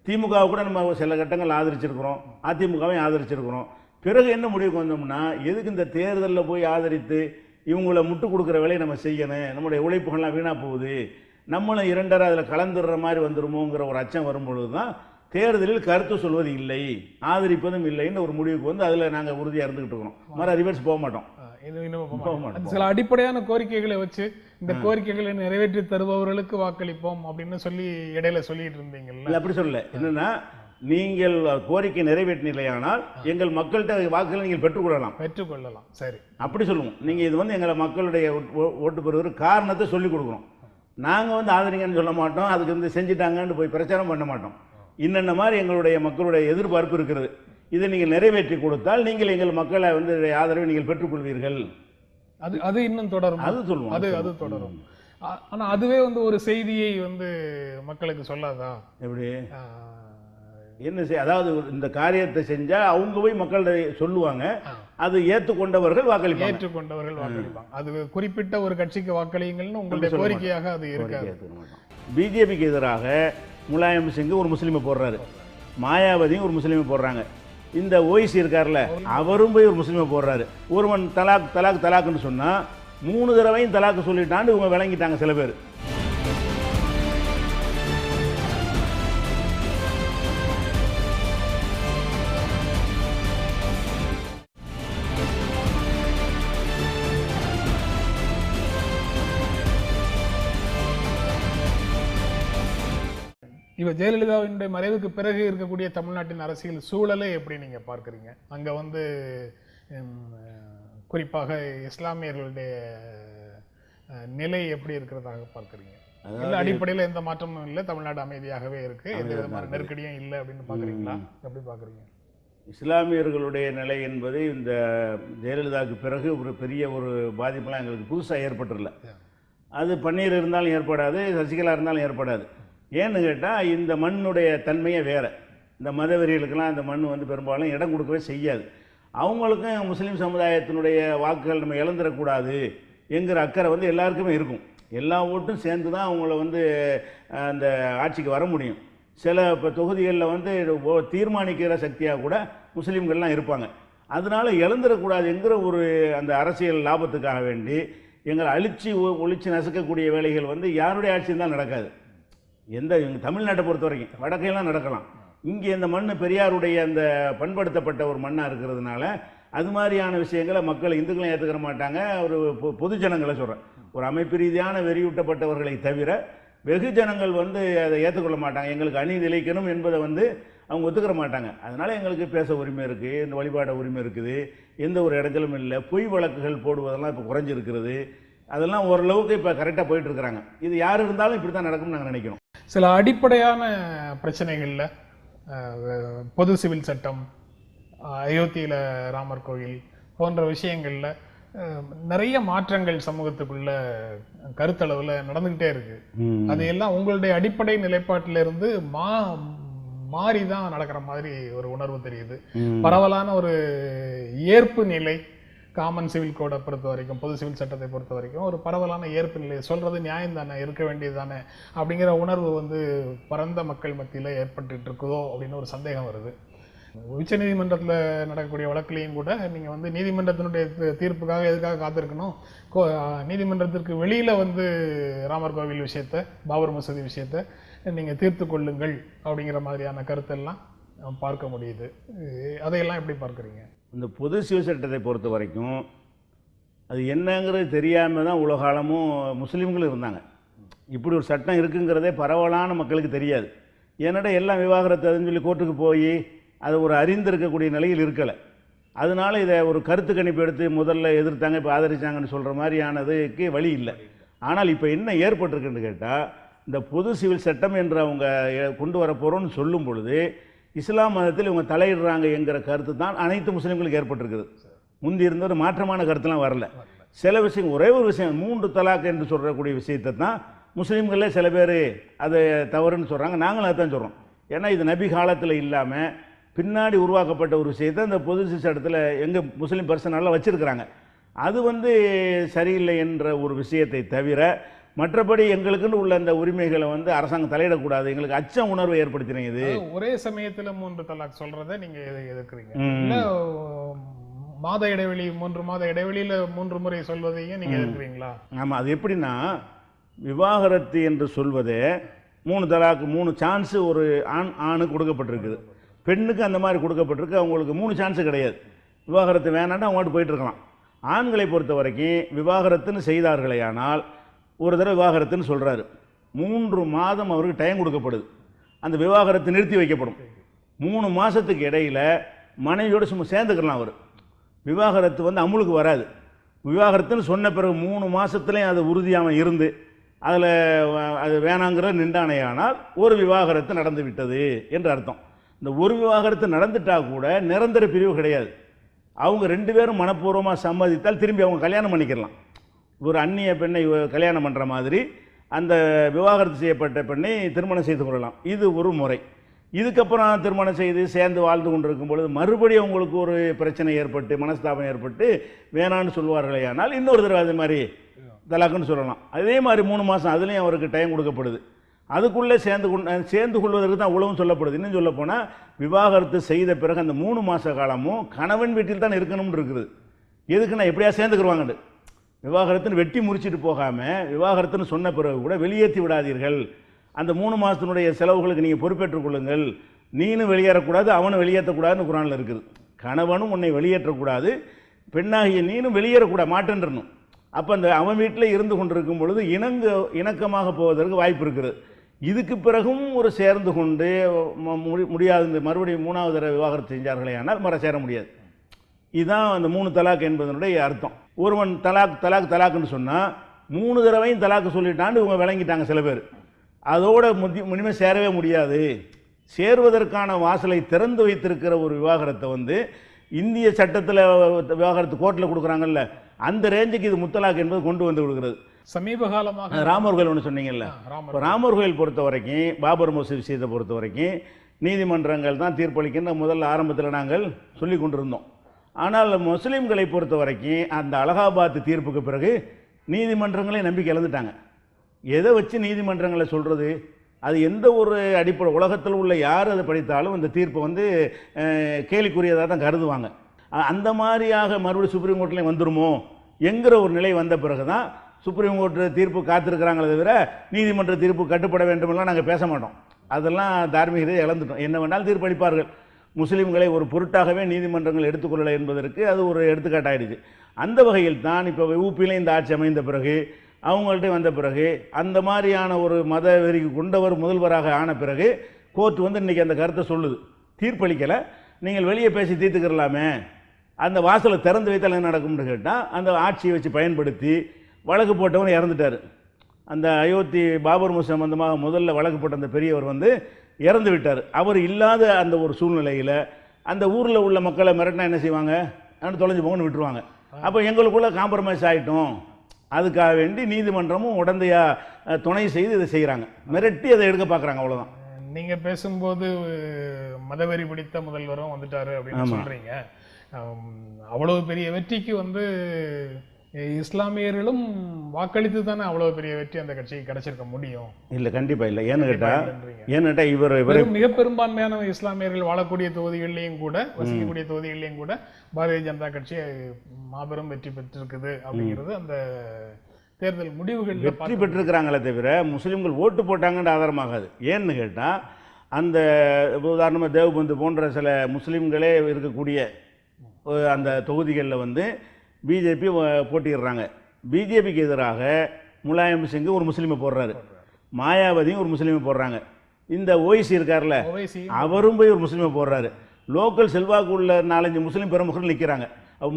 Speaker 2: திமுகவை கூட நம்ம சில கட்டங்கள் ஆதரிச்சிருக்கிறோம், அதிமுகவையும் ஆதரிச்சிருக்கிறோம். பிறகு என்ன முடிவுக்கு வந்தோம்னா, எதுக்கு இந்த தேர்தலில் போய் ஆதரித்து இவங்களை முட்டு கொடுக்குற வேலையை நம்ம செய்யணும், நம்முடைய உழைப்புகள்லாம் வீணாக போகுது, நம்மளும் 2 அதில் கலந்துடுற மாதிரி வந்துடுமோங்கிற ஒரு அச்சம் வரும்பொழுது தான் தேர்தலில் கருத்து சொல்வது இல்லை, ஆதரிப்பதும் இல்லைன்னு ஒரு முடிவுக்கு வந்து அதில் நாங்கள் உறுதியாக இருந்துகிட்டு இருக்கிறோம். மறு ரிவர்ஸ் போக மாட்டோம்.
Speaker 1: சில அடிப்படையான கோரிக்கைகளை வச்சு இந்த கோரிக்கைகளை நிறைவேற்றி தருபவர்களுக்கு வாக்களிப்போம் அப்படின்னு சொல்லி இடையில சொல்லிட்டு இருந்தீங்கல்ல?
Speaker 2: அப்படி சொல்லல. என்னன்னா, நீங்கள் கோரிக்கை நிறைவேற்றினீர்களானால் எங்கள் மக்கள்கிட்ட வாக்குகளை நீங்கள் பெற்றுக்கொள்ளலாம்.
Speaker 1: சரி, அப்படி
Speaker 2: சொல்லுவோம். நீங்க இது வந்து எங்களை மக்களுடைய ஓட்டு பெறுகிற காரணத்தை சொல்லிக் கொடுக்கணும். நாங்க வந்து ஆதரிங்கன்னு சொல்ல மாட்டோம், அதுக்கு வந்து செஞ்சுட்டாங்கன்னு போய் பிரச்சாரம் பண்ண மாட்டோம். இன்னென்ன மாதிரி எங்களுடைய மக்களுடைய எதிர்பார்ப்பு இருக்கிறது, இதை நீங்கள் நிறைவேற்றி கொடுத்தால் நீங்கள் எங்கள் மக்களை வந்து ஆதரவை நீங்கள் பெற்றுக்கொள்வீர்கள்.
Speaker 1: அது இன்னும் தொடரும்.
Speaker 2: அது சொல்லுவோம்.
Speaker 1: அது தொடரும். ஆனா அதுவே வந்து ஒரு செய்தியை வந்து மக்களுக்கு சொல்லாதா?
Speaker 2: எப்படி என்ன அதாவது இந்த காரியத்தை செஞ்சா அவங்க போய் மக்கள்கிட்ட சொல்லுவாங்க, அது ஏற்றுக்கொண்டவர்கள் வாக்களிப்பாங்க.
Speaker 1: அது குறிப்பிட்ட ஒரு கட்சிக்கு வாக்களியுங்கள்னு உங்களுடைய கோரிக்கையாக அது இருக்காது.
Speaker 2: பிஜேபிக்கு எதிராக முலாயம் சிங் ஒரு முஸ்லீமை போடுறாரு, மாயாவதியும் ஒரு முஸ்லீமை போடுறாங்க, இந்த ஓய்சி இருக்கார்ல அவரும் போய் ஒரு முஸ்லீமை போடுறாரு. ஒருவன் தலாக் தலாக் தலாக்குன்னு சொன்னா 3 தடவையும் தலாக்கு சொல்லிட்டான்னு இவங்க விளங்கிட்டாங்க சில பேர்.
Speaker 1: இவ ஜெயலலிதாவினுடைய மறைவுக்கு பிறகு இருக்கக்கூடிய தமிழ்நாட்டின் அரசியல் சூழலை எப்படி நீங்க பார்க்குறீங்க? அங்க வந்து குறிப்பாக இஸ்லாமியர்களுடைய நிலை எப்படி இருக்கிறதாக பார்க்குறீங்க? எல்லா அடிப்படையில் எந்த மாற்றமும் இல்லை, தமிழ்நாடு அமைதியாகவே இருக்கு, எந்த விதமான நெருக்கடியும் இல்லை அப்படின்னு பார்க்குறீங்களா? எப்படி பார்க்குறீங்க?
Speaker 2: இஸ்லாமியர்களுடைய நிலை என்பது இந்த ஜெயலலிதாவுக்கு பிறகு ஒரு பெரிய ஒரு பாதிப்பெல்லாம் எங்களுக்கு புதுசாக ஏற்பட்டுடல. அது பன்னீர் இருந்தாலும் ஏற்படாது, சசிகலா இருந்தாலும் ஏற்படாது. ஏன்னு கேட்டால் இந்த மண்ணுடைய தன்மையே வேறு. இந்த மதவெறிகளுக்கெல்லாம் இந்த மண் வந்து பெரும்பாலும் இடம் கொடுக்கவே செய்யாது. அவங்களுக்கும் முஸ்லீம் சமுதாயத்தினுடைய வாக்குகள் நம்ம இழந்துடக்கூடாது என்கிற அக்கறை வந்து எல்லாருக்குமே இருக்கும். எல்லா ஓட்டும் சேர்ந்து தான் அவங்கள வந்து அந்த ஆட்சிக்கு வர முடியும். சில இப்போ தொகுதிகளில் வந்து தீர்மானிக்கிற சக்தியாக கூட முஸ்லீம்கள்லாம் இருப்பாங்க. அதனால் இழந்துடக்கூடாதுங்கிற ஒரு அந்த அரசியல் லாபத்துக்காக வேண்டி எங்களை ஒழிச்சு நசுக்கக்கூடிய வேலைகள் வந்து யாருடைய ஆட்சியும் தான் நடக்காது. எங்கள் தமிழ்நாட்டை பொறுத்த வரைக்கும் வடக்கையெல்லாம் நடக்கலாம். இங்கே இந்த மண் பெரியாருடைய அந்த பண்படுத்தப்பட்ட ஒரு மண்ணாக இருக்கிறதுனால அது மாதிரியான விஷயங்களை மக்கள் இந்துக்களும் ஏற்றுக்கிற மாட்டாங்க. ஒரு பொதுஜனங்களை சொல்கிறேன், ஒரு அமைப்பு ரீதியான வெறியூட்டப்பட்டவர்களை தவிர வெகுஜனங்கள் வந்து அதை ஏற்றுக்கொள்ள மாட்டாங்க. எங்களுக்கு அணி நிலைக்கணும் என்பதை வந்து அவங்க ஒத்துக்கிற மாட்டாங்க. அதனால் எங்களுக்கு பேச உரிமை இருக்குது, இந்த வழிபாட உரிமை இருக்குது, எந்த ஒரு இடங்களும் இல்லை. பொய் வழக்குகள் போடுவதெல்லாம் இப்போ குறைஞ்சிருக்கிறது. அதெல்லாம் ஓரளவுக்கு இப்போ கரெக்டாக போயிட்டு இருக்கிறாங்க. இது யார் இருந்தாலும் இப்படி தான் நடக்கும்னு நாங்கள் நினைக்கிறோம்.
Speaker 1: சில அடிப்படையான பிரச்சனைகளில் பொது சிவில் சட்டம், அயோத்தியில ராமர் கோயில் போன்ற விஷயங்கள்ல நிறைய மாற்றங்கள் சமூகத்துக்குள்ள கருத்தளவுல நடந்துகிட்டே இருக்கு. அது எல்லாம் உங்களுடைய அடிப்படை நிலைப்பாட்டிலிருந்து மாறிதான் நடக்கிற மாதிரி ஒரு உணர்வு தெரியுது. பரவலான ஒரு ஏற்பு நிலை காமன் சிவில் கோடை பொறுத்த வரைக்கும், பொது சிவில் சட்டத்தை பொறுத்த வரைக்கும் ஒரு பரவலான ஏற்பு நிலை, சொல்றது நியாயம் தானே, இருக்க வேண்டியது தானே அப்படிங்கிற உணர்வு பரந்த மக்கள் மத்தியில ஏற்பட்டு இருக்குதோ அப்படின்னு ஒரு சந்தேகம் வருது. உச்ச நீதிமன்றத்தில் நடக்கக்கூடிய வழக்கிலையும் கூட நீங்க நீதிமன்றத்தினுடைய தீர்ப்புக்காக எதுக்காக காத்திருக்கணும், நீதிமன்றத்திற்கு வெளியில ராமர் கோவில் விஷயத்த, பாபர் மசூதி விஷயத்த நீங்க தீர்த்து கொள்ளுங்கள் அப்படிங்கிற மாதிரியான கருத்தெல்லாம் பார்க்க முடியுது. அதையெல்லாம் எப்படி பார்க்குறீங்க?
Speaker 2: இந்த பொது சிவில் சட்டத்தை பொறுத்த வரைக்கும் அது என்னங்கிறது தெரியாமல் தான் உலகாலமும் முஸ்லீம்களும் இருந்தாங்க. இப்படி ஒரு சட்டம் இருக்குங்கிறதே பரவலான மக்களுக்கு தெரியாது. ஏன்னாடா எல்லாம் விவாகரத்து அதுன்னு சொல்லி கோர்ட்டுக்கு போய் அதை ஒரு அறிந்திருக்கக்கூடிய நிலையில் இருக்கலை. அதனால இதை ஒரு கருத்து கணிப்பு எடுத்து முதல்ல எதிர்த்தாங்க, இப்போ ஆதரிச்சாங்கன்னு சொல்கிற மாதிரியானதுக்கு வழி இல்லை. ஆனால் இப்போ என்ன ஏற்பட்டிருக்குன்னு கேட்டால், இந்த பொது சிவில் சட்டம் என்று அவங்க கொண்டு வர போகிறோன்னு சொல்லும் பொழுது இஸ்லாம் மதத்தில் இவங்க தலையிடுறாங்க என்கிற கருத்து தான் அனைத்து முஸ்லீம்களுக்கு ஏற்பட்டிருக்குது. முந்தி இருந்த ஒரு மாற்றமான கருத்துலாம் வரல. சில விஷயம், ஒரே ஒரு விஷயம் 3 தலாக் என்று சொல்கிறக்கூடிய விஷயத்தை தான் முஸ்லீம்களே சில பேர் அதை தவறுன்னு சொல்கிறாங்க. நாங்களும் அதை தான் சொல்கிறோம். ஏன்னா இது நபி காலத்தில் இல்லாமல் பின்னாடி உருவாக்கப்பட்ட ஒரு விஷயத்தை இந்த பொது சிவில் சட்டத்தில் எங்கள் முஸ்லீம் பர்சனெல்லாம் வச்சுருக்கிறாங்க. அது சரியில்லை என்ற ஒரு விஷயத்தை தவிர மற்றபடி எங்களுக்குன்னு உள்ள அந்த உரிமைகளை அரசாங்கம் தலையிடக்கூடாது, எங்களுக்கு அச்ச உணர்வை ஏற்படுத்தினீங்க. இது
Speaker 1: ஒரே சமயத்தில் 3 தலாக் சொல்றதை நீங்க எதிர்க்கிறீங்க. மாத இடைவெளி 3 மாத இடைவெளியில் 3 முறை சொல்வதையும் நீங்க எதிர்க்கிறீங்களா?
Speaker 2: ஆமாம், அது எப்படின்னா விவாகரத்து என்று சொல்வதே 3 தலாக்கு 3 சான்ஸ் ஒரு ஆணுக்கு கொடுக்கப்பட்டிருக்குது, பெண்ணுக்கு அந்த மாதிரி கொடுக்கப்பட்டிருக்கு. அவங்களுக்கு 3 சான்ஸு கிடையாது. விவாகரத்து வேணான்னா அவங்கள்ட்ட போயிட்டு இருக்கலாம். ஆண்களை பொறுத்த வரைக்கும் விவாகரத்துன்னு செய்தார்களே ஆனால் ஒரு தடவை விவாகரத்துன்னு சொல்கிறாரு, 3 மாதம் அவருக்கு டைம் கொடுக்கப்படுது. அந்த விவாகரத்து நிறுத்தி வைக்கப்படும். 3 மாதத்துக்கு இடையில் மனைவியோடு சும்மா சேர்ந்துக்கலாம். அவர் விவாகரத்து அமுலுக்கு வராது. விவாகரத்துன்னு சொன்ன பிறகு 3 மாதத்துலேயும் அது உறுதியாக இருந்து அதில் அது வேணாங்கிற நின்றானையானால் ஒரு விவாகரத்து நடந்து விட்டது என்று அர்த்தம். இந்த ஒரு விவாகரத்து நடந்துட்டால் கூட நிரந்தர பிரிவு கிடையாது. அவங்க 2 பேரும் மனப்பூர்வமாக சம்மதித்தால் திரும்பி அவங்க கல்யாணம் பண்ணிக்கலாம். ஒரு அந்நிய பெண்ணை கல்யாணம் பண்ணுற மாதிரி அந்த விவாகரத்து செய்யப்பட்ட பெண்ணை திருமணம் செய்து கொள்ளலாம். இது ஒரு முறை. இதுக்கப்புறம் திருமணம் செய்து சேர்ந்து வாழ்ந்து கொண்டிருக்கும் பொழுது மறுபடியும் அவங்களுக்கு ஒரு பிரச்சனை ஏற்பட்டு மனஸ்தாபம் ஏற்பட்டு வேணான்னு சொல்வார்களே ஆனால் இன்னொரு தடவை அது மாதிரி தலாக்குன்னு சொல்லலாம். அதே மாதிரி 3 மாதம் அதுலேயும் அவருக்கு டைம் கொடுக்கப்படுது. அதுக்குள்ளே சேர்ந்து கொள்வதற்கு தான் உளவும் சொல்லப்படுது. இன்னும் சொல்ல போனால் விவாகரத்து செய்த பிறகு அந்த 3 மாத காலமும் கணவன் வீட்டில் தான் இருக்கணும்னு இருக்குது. எதுக்குன்னா எப்படியா சேர்ந்துக்குருவாங்கண்டு. விவாகரத்துன்னு வெட்டி முறிச்சிட்டு போகாமல் விவாகரத்துன்னு சொன்ன பிறகு கூட வெளியேற்றி விடாதீர்கள், அந்த 3 மாதத்தினுடைய செலவுகளுக்கு நீங்கள் பொறுப்பேற்றுக் கொள்ளுங்கள், நீனும் வெளியேறக்கூடாது அவனும் வெளியேற்றக்கூடாதுன்னு குரானில் இருக்குது. கணவனும் உன்னை வெளியேற்றக்கூடாது, பெண்ணாகிய நீனும் வெளியேறக்கூடாது, மாட்டேன்றணும். அப்போ அந்த அவன் வீட்டில் இருந்து கொண்டிருக்கும் பொழுது இணக்கமாக போவதற்கு வாய்ப்பு இருக்குது. இதுக்கு பிறகும் ஒரு சேர்ந்து கொண்டு முடியாது, மறுபடியும் 3வது தடவை விவாகரத்து செஞ்சார்களே ஆனால் மறு சேர முடியாது. இதுதான் அந்த 3 தலாக் என்பதனுடைய அர்த்தம். ஒருவன் தலாக்குன்னு சொன்னால் 3 தடவையும் தலாக்கு சொல்லிட்டான்னு இவங்க விளங்கிட்டாங்க சில பேர். அதோட இனிமேல் சேரவே முடியாது. சேருவதற்கான வாசலை திறந்து வைத்திருக்கிற ஒரு விவாகரத்தை இந்திய சட்டத்தில் விவாகரத்து கோர்ட்டில் கொடுக்குறாங்கல்ல, அந்த ரேஞ்சுக்கு இது முத்தலாக் என்பது கொண்டு வந்து கொடுக்குறது.
Speaker 1: சமீப காலமாக
Speaker 2: ராமர் கோயில் ஒன்று சொன்னீங்கல்ல, ராமர் கோயில் பொறுத்த வரைக்கும், பாபர் மசூதி விஷயத்தை பொறுத்த வரைக்கும் நீதிமன்றங்கள் தான் தீர்ப்பளிக்கின்ற முதல்ல ஆரம்பத்தில் நாங்கள் சொல்லி கொண்டிருந்தோம். ஆனால் முஸ்லீம்களை பொறுத்த வரைக்கும் அந்த அலகாபாத் தீர்ப்புக்கு பிறகு நீதிமன்றங்களே நம்பிக்கை இழந்துட்டாங்க. எதை வச்சு நீதிமன்றங்களை சொல்கிறது? அது எந்த ஒரு அடிப்படை உலகத்தில் உள்ள யார் அதை படித்தாலும் இந்த தீர்ப்பை கேலிக்குரியதாக தான் கருதுவாங்க. அந்த மாதிரியாக மறுபடியும் சுப்ரீம் கோர்ட்லேயும் வந்துருமோ என்கிற ஒரு நிலை வந்த பிறகு தான் சுப்ரீம் கோர்ட்டு தீர்ப்பு காத்திருக்கிறாங்களே தவிர நீதிமன்ற தீர்ப்பு கட்டுப்பட வேண்டுமெல்லாம் நாங்கள் பேச மாட்டோம். அதெல்லாம் தார்மீகத்தை இழந்துட்டோம். என்ன வேணாலும் தீர்ப்பளிப்பார்கள். முஸ்லீம்களை ஒரு பொருட்டாகவே நீதிமன்றங்கள் எடுத்துக்கொள்ளலை என்பதற்கு அது ஒரு எடுத்துக்காட்டாயிடுச்சு. அந்த வகையில் தான் இப்போ ஊபியில் இந்த ஆட்சி அமைந்த பிறகு அவங்கள்ட்ட வந்த பிறகு அந்த மாதிரியான ஒரு மத வெறிக்கு கொண்டவர் முதல்வராக ஆன பிறகு கோர்ட் இன்றைக்கி அந்த கருத்தை சொல்லுது. தீர்ப்பளிக்கலை, நீங்கள் வெளியே பேசி தீர்த்துக்கிறலாமே, அந்த வாசலை திறந்து வைத்தால் என்ன நடக்கும்னு கேட்டால் அந்த ஆட்சியை வச்சு பயன்படுத்தி வழக்கு போட்டவன் இறந்துட்டார். அந்த அயோத்தி பாபர் மசூதி சம்பந்தமாக முதல்ல வழக்கு போட்ட அந்த பெரியவர் வந்து இறந்து விட்டார். அவர் இல்லாத அந்த ஒரு சூழ்நிலையில் அந்த ஊரில் உள்ள மக்களை மிரட்டினா என்ன செய்வாங்க? அவனு தொலைஞ்சு போங்கன்னு விட்டுருவாங்க. அப்போ எங்களுக்குள்ளே காம்ப்ரமைஸ் ஆகிட்டோம், அதுக்காக வேண்டி நீதிமன்றமும் உடந்தையாக துணை செய்து இதை செய்கிறாங்க, மிரட்டி அதை எடுக்க பார்க்குறாங்க, அவ்வளோதான்.
Speaker 1: நீங்க பேசும்போது மதவெறி பிடித்த முதல்வரும் வந்துட்டாரு அப்படின்னு சொல்றீங்க. அவ்வளவு பெரிய வெற்றிக்கு வந்து இஸ்லாமியர்களும் வாக்களித்து தானே அவ்வளவு பெரிய வெற்றி அந்த கட்சிக்கு கிடைச்சிருக்க முடியும்?
Speaker 2: இல்லை, கண்டிப்பா இல்லை. ஏன்னு கேட்டா இவர்
Speaker 1: மிக பெரும்பான்மையான இஸ்லாமியர்கள் வாழக்கூடிய தொகுதிகளிலையும் கூட, வசிக்கக்கூடிய தொகுதிகளிலையும் கூட பாரதிய ஜனதா கட்சி மாபெரும் வெற்றி பெற்றிருக்குது அப்படிங்கிறது அந்த தேர்தல் முடிவுகள்
Speaker 2: வெற்றி பெற்றிருக்கிறாங்களே தவிர முஸ்லீம்கள் ஓட்டு போட்டாங்கன்னு ஆதாரமாகாது. ஏன்னு கேட்டால் அந்த உதாரணமாக தேவ்பந்து போன்ற சில முஸ்லீம்களே இருக்கக்கூடிய அந்த தொகுதிகளில் வந்து பிஜேபி போட்டிடுறாங்க. பிஜேபிக்கு எதிராக முலாயம் சிங் ஒரு முஸ்லீமை போடுறாரு, மாயாவதியும் ஒரு முஸ்லீமை போடுறாங்க, இந்த ஓய்சி இருக்கார்ல அவரும் போய் ஒரு முஸ்லீமை போடுறாரு. லோக்கல் செல்வாக்கு உள்ள 4-5 முஸ்லீம் பிரமுகர்கள் நிற்கிறாங்க.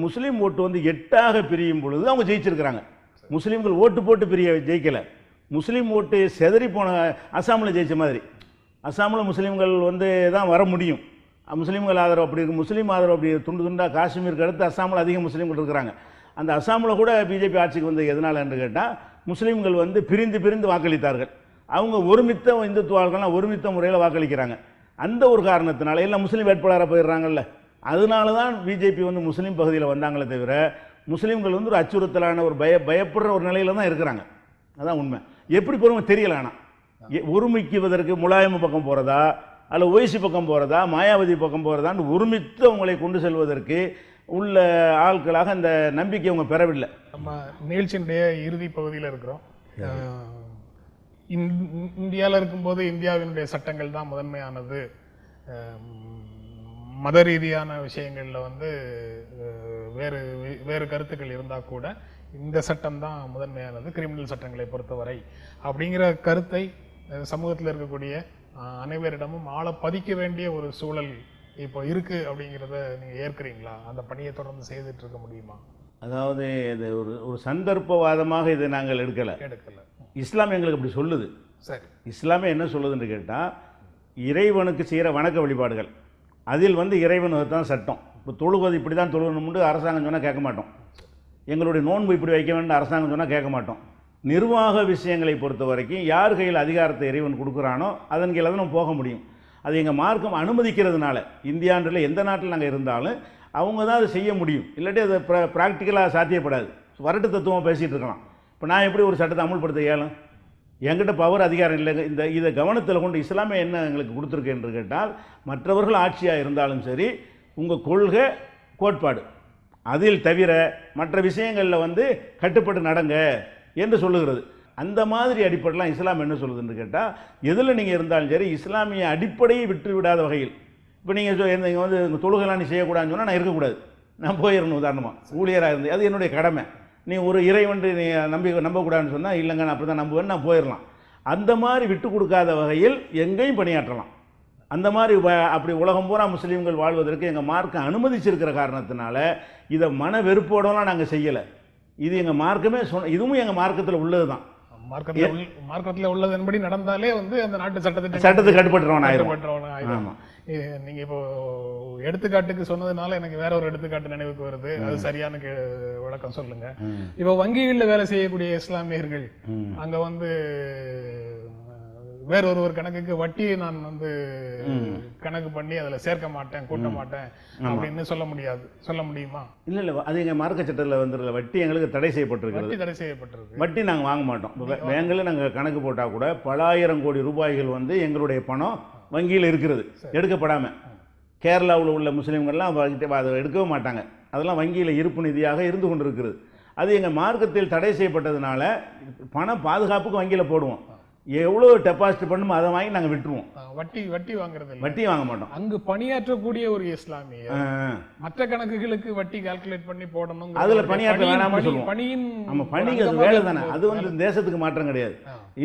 Speaker 2: முஸ்லீம் ஓட்டு வந்து 8ஆக பிரியும் பொழுது அவங்க ஜெயிச்சிருக்கிறாங்க. முஸ்லீம்கள் ஓட்டு போட்டு ஜெயிக்கலை, முஸ்லீம் ஓட்டு செதறி போன அசாமில் ஜெயிச்ச மாதிரி. அசாமில் முஸ்லீம்கள் வந்து தான் வர முடியும், முஸ்லீம்கள் ஆதரவு அப்படி இருக்குது, முஸ்லீம் ஆதரவு அப்படி துண்டு துண்டாக காஷ்மீருக்கு அடுத்து அசாமில் அதிக முஸ்லீம்கள் இருக்கிறாங்க. அந்த அசாமில் கூட பிஜேபி ஆட்சிக்கு வந்து எதனால் என்று கேட்டால் முஸ்லீம்கள் வந்து பிரிந்து வாக்களித்தார்கள். அவங்க ஒருமித்த இந்துத்துவார்கள்லாம் ஒருமித்த முறையில் வாக்களிக்கிறாங்க. அந்த ஒரு காரணத்தினால எல்லாம் முஸ்லீம் வேட்பாளராக போயிடுறாங்கல்ல, அதனால தான் பிஜேபி வந்து முஸ்லீம் பகுதியில் வந்தாங்களே தவிர முஸ்லீம்கள் வந்து ஒரு அச்சுறுத்தலான ஒரு பயப்படுற ஒரு நிலையில் தான் இருக்கிறாங்க. அதான் உண்மை. எப்படி போகிறவங்க தெரியல. ஆனால் ஒருமிக்குவதற்கு முலாயம் பக்கம் போகிறதா அல்ல ஓய்சி பக்கம் போகிறதா மாயாவதி பக்கம் போகிறதான்னு ஒருமித்து அவங்களை கொண்டு செல்வதற்கு உள்ள ஆட்களாக அந்த நம்பிக்கை அவங்க பெறவில்லை.
Speaker 1: நம்ம நிகழ்ச்சியினுடைய இறுதி பகுதியில் இருக்கிறோம். இந்தியாவில் இருக்கும்போது இந்தியாவினுடைய சட்டங்கள் தான் முதன்மையானது, மத ரீதியான விஷயங்களில் வந்து வேறு கருத்துக்கள் இருந்தால் கூட இந்த சட்டம் தான் முதன்மையானது கிரிமினல் சட்டங்களை பொறுத்தவரை அப்படிங்கிற கருத்தை சமூகத்தில் இருக்கக்கூடிய அனைவரிடமும் ஆழ பதிக்க வேண்டிய ஒரு சூழல் இப்போ இருக்கு அப்படிங்கிறத நீங்க ஏற்கிறீங்களா? அந்த பணியை தொடர்ந்து செய்துட்டு இருக்க முடியுமா?
Speaker 2: அதாவது இது ஒரு சந்தர்ப்பவாதமாக இதை நாங்கள் எடுக்கல. இஸ்லாம் எங்களுக்கு அப்படி சொல்லுது.
Speaker 1: சரி,
Speaker 2: இஸ்லாமே என்ன சொல்லுதுன்னு கேட்டால் இறைவனுக்கு செய்கிற வணக்க வழிபாடுகள் அதில் வந்து இறைவன் தான் சட்டம். இப்போ தொழுவது இப்படி தான் தொழுகணும்னு அரசாங்கம் சொன்னால் கேட்க மாட்டோம், எங்களுடைய நோன்பு இப்படி வைக்க வேண்டும் அரசாங்கம் சொன்னால் கேட்க மாட்டோம். நிர்வாக விஷயங்களை பொறுத்த வரைக்கும் யார் கையில் அதிகாரத்தை இறைவன் கொடுக்குறானோ அதன் கீழே தான் நம்ம போக முடியும். அது எங்கள் மார்க்கம் அனுமதிக்கிறதுனால இந்தியாண்டில் எந்த நாட்டில் நாங்கள் இருந்தாலும் அவங்க தான் அதை செய்ய முடியும், இல்லாட்டி அது ப்ராக்டிக்கலாக சாத்தியப்படாது. வரட்டு தத்துவமாக பேசிகிட்டு இருக்கலாம். இப்போ நான் எப்படி ஒரு சட்டத்தை அமுல்படுத்த இயலும்? என்கிட்ட பவர் அதிகாரம் இல்லைங்க. இதை கவனத்தில் கொண்டு இஸ்லாமே என்ன எங்களுக்கு கொடுத்துருக்கு என்று கேட்டால் மற்றவர்கள் ஆட்சியாக இருந்தாலும் சரி உங்கள் கொள்கை கோட்பாடு அதில் தவிர மற்ற விஷயங்களில் வந்து கட்டுப்பட்டு நடங்க என்று சொல்லுகிறது. அந்த மாதிரி அடிப்படைலாம் இஸ்லாம் என்ன சொல்லுதுன்னு கேட்டால் எதில் நீங்கள் இருந்தாலும் சரி இஸ்லாமிய அடிப்படையை விட்டு விடாத வகையில். இப்போ நீங்கள் வந்து தொழுகைலாம் நீ செய்யக்கூடாதுன்னு சொன்னால் நான் இருக்கக்கூடாது, நான் போயிடணும். உதாரணமாக ஊழியராக இருந்து அது என்னுடைய கடமை. நீ ஒரு இறைவன் நீ நம்பக்கூடாதுன்னு சொன்னால் இல்லைங்க நான் அப்படி தான் நம்புவேன், நான் போயிடலாம். அந்த மாதிரி விட்டு கொடுக்காத வகையில் எங்கேயும் பணியாற்றலாம். அந்த மாதிரி அப்படி உலகம் பூரா முஸ்லீம்கள் வாழ்வதற்கு எங்கள் மார்க்கம் அனுமதிச்சிருக்கிற காரணத்தினால இதை மன வெறுப்போடலாம் நாங்கள் செய்யலை. இது எங்கள் மார்க்கமே இதுவும் எங்கள் மார்க்கத்தில் உள்ளது தான்.
Speaker 1: மார்க்கத்தில் உள்ளதன்படி நடந்தாலே வந்து அந்த நாட்டு
Speaker 2: சட்டத்துக்கு கட்டுப்பட்டுறவன் ஆயிரும்.
Speaker 1: நீங்க இப்போ எடுத்துக்காட்டுக்கு சொன்னதுனால எனக்கு வேற ஒரு எடுத்துக்காட்டு நினைவுக்கு வருது, அது சரியான விளக்கம் சொல்லுங்க. இப்போ வங்கிகளில் வேலை செய்யக்கூடிய இஸ்லாமியர்கள் அங்க வந்து வேறொரு கணக்குக்கு வட்டியை நான் வந்து கணக்கு பண்ணி அதுல சேர்க்க மாட்டேன் கூட்ட மாட்டேன் அப்படின்னு சொல்ல முடியுமா? இல்ல
Speaker 2: அது எங்க மார்க்க சட்டத்தில் வந்துடல. வட்டி எங்களுக்கு தடை செய்யப்பட்டிருக்கு. வட்டி நாங்கள் வாங்க மாட்டோம். பேங்கில் நாங்கள் கணக்கு போட்டா கூட பல ஆயிரம் கோடி ரூபாய்கள் வந்து எங்களுடைய பணம் வங்கியில் இருக்கிறது எடுக்கப்படாம. கேரளாவில் உள்ள முஸ்லீம்கள்லாம் அதை எடுக்கவே மாட்டாங்க, அதெல்லாம் வங்கியில் இருப்பு நிதியாக இருந்து கொண்டிருக்கிறது. அது எங்கள் மார்க்கத்தில் தடை செய்யப்பட்டதுனால பணம் பாதுகாப்புக்கு வங்கியில் போடுவோம், எவ்வளோ டெபாசிட் பண்ணுமோ அதை வாங்கி நாங்கள் விட்டுருவோம்.
Speaker 1: வட்டி வாங்குறது
Speaker 2: வட்டி வாங்க மாட்டோம்.
Speaker 1: அங்கு பணியாற்றக்கூடிய ஒரு இஸ்லாமிய மற்ற கணக்குகளுக்கு வட்டி கால்குலேட் பண்ணி போடணும்,
Speaker 2: அதுல பணியாற்ற வேணாம்னு சொல்லுவோம். நம்ம பணிக்கு அது வேலை தானே, அது வந்து தேசத்துக்கு மாற்றம் கிடையாது.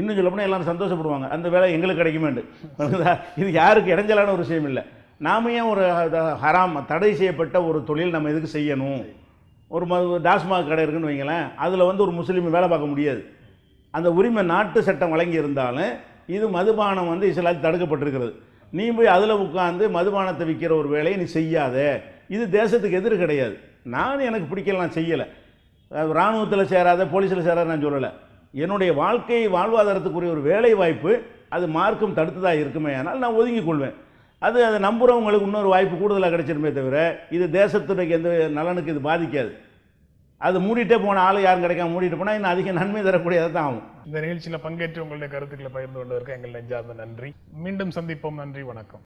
Speaker 2: இன்னும் சொல்ல போனால் எல்லாரும் சந்தோஷப்படுவாங்க, அந்த வேலை எங்களுக்கு கிடைக்குமேண்டு. இது யாருக்கு இடைஞ்சலான ஒரு விஷயம் இல்லை. நாம ஏன் ஒரு ஹராம் தடை செய்யப்பட்ட ஒரு தொழில் நம்ம எதுக்கு செய்யணும்? ஒரு டாஸ்மாக் கடை இருக்குன்னு வைங்களேன், அதில் வந்து ஒரு முஸ்லீம் வேலை பார்க்க முடியாது. அந்த உரிமை நாட்டு சட்டம் வழங்கி இருந்தாலும் இது மதுபானம் வந்து இஸ்லாத்தில் தடுக்கப்பட்டிருக்கிறது. நீ போய் அதில் உட்காந்து மதுபானத்தை விற்கிற ஒரு வேலையை நீ செய்யாத. இது தேசத்துக்கு எதிர் கிடையாது. நான் எனக்கு பிடிக்கல, நான் செய்யலை. இராணுவத்தில் சேராத, போலீஸில் சேராத நான் சொல்லலை. என்னுடைய வாழ்க்கை வாழ்வாதாரத்துக்குரிய ஒரு வேலை வாய்ப்பு அது மார்க்கம் தடுத்ததாக இருக்குமே, ஆனால் நான் ஒதுங்கிக் கொள்வேன். அதை நம்புகிறவங்களுக்கு இன்னொரு வாய்ப்பு கூடுதலாக கிடைச்சிருமே தவிர இது தேசத்துடைய எந்த நலனுக்கு இது பாதிக்காது. அது மூடிட்டே போன ஆள் யாரும் கிடைக்காம மூடிட்டு போனால் இன்னும் அதிக நன்மை தரக்கூடியதாக தான் ஆகும்.
Speaker 1: இந்த நிகழ்ச்சியில் பங்கேற்று உங்களுடைய கருத்துக்களை பகிர்ந்து கொண்டதற்கு எங்கள் நெஞ்சார்ந்த நன்றி. மீண்டும் சந்திப்போம். நன்றி, வணக்கம்.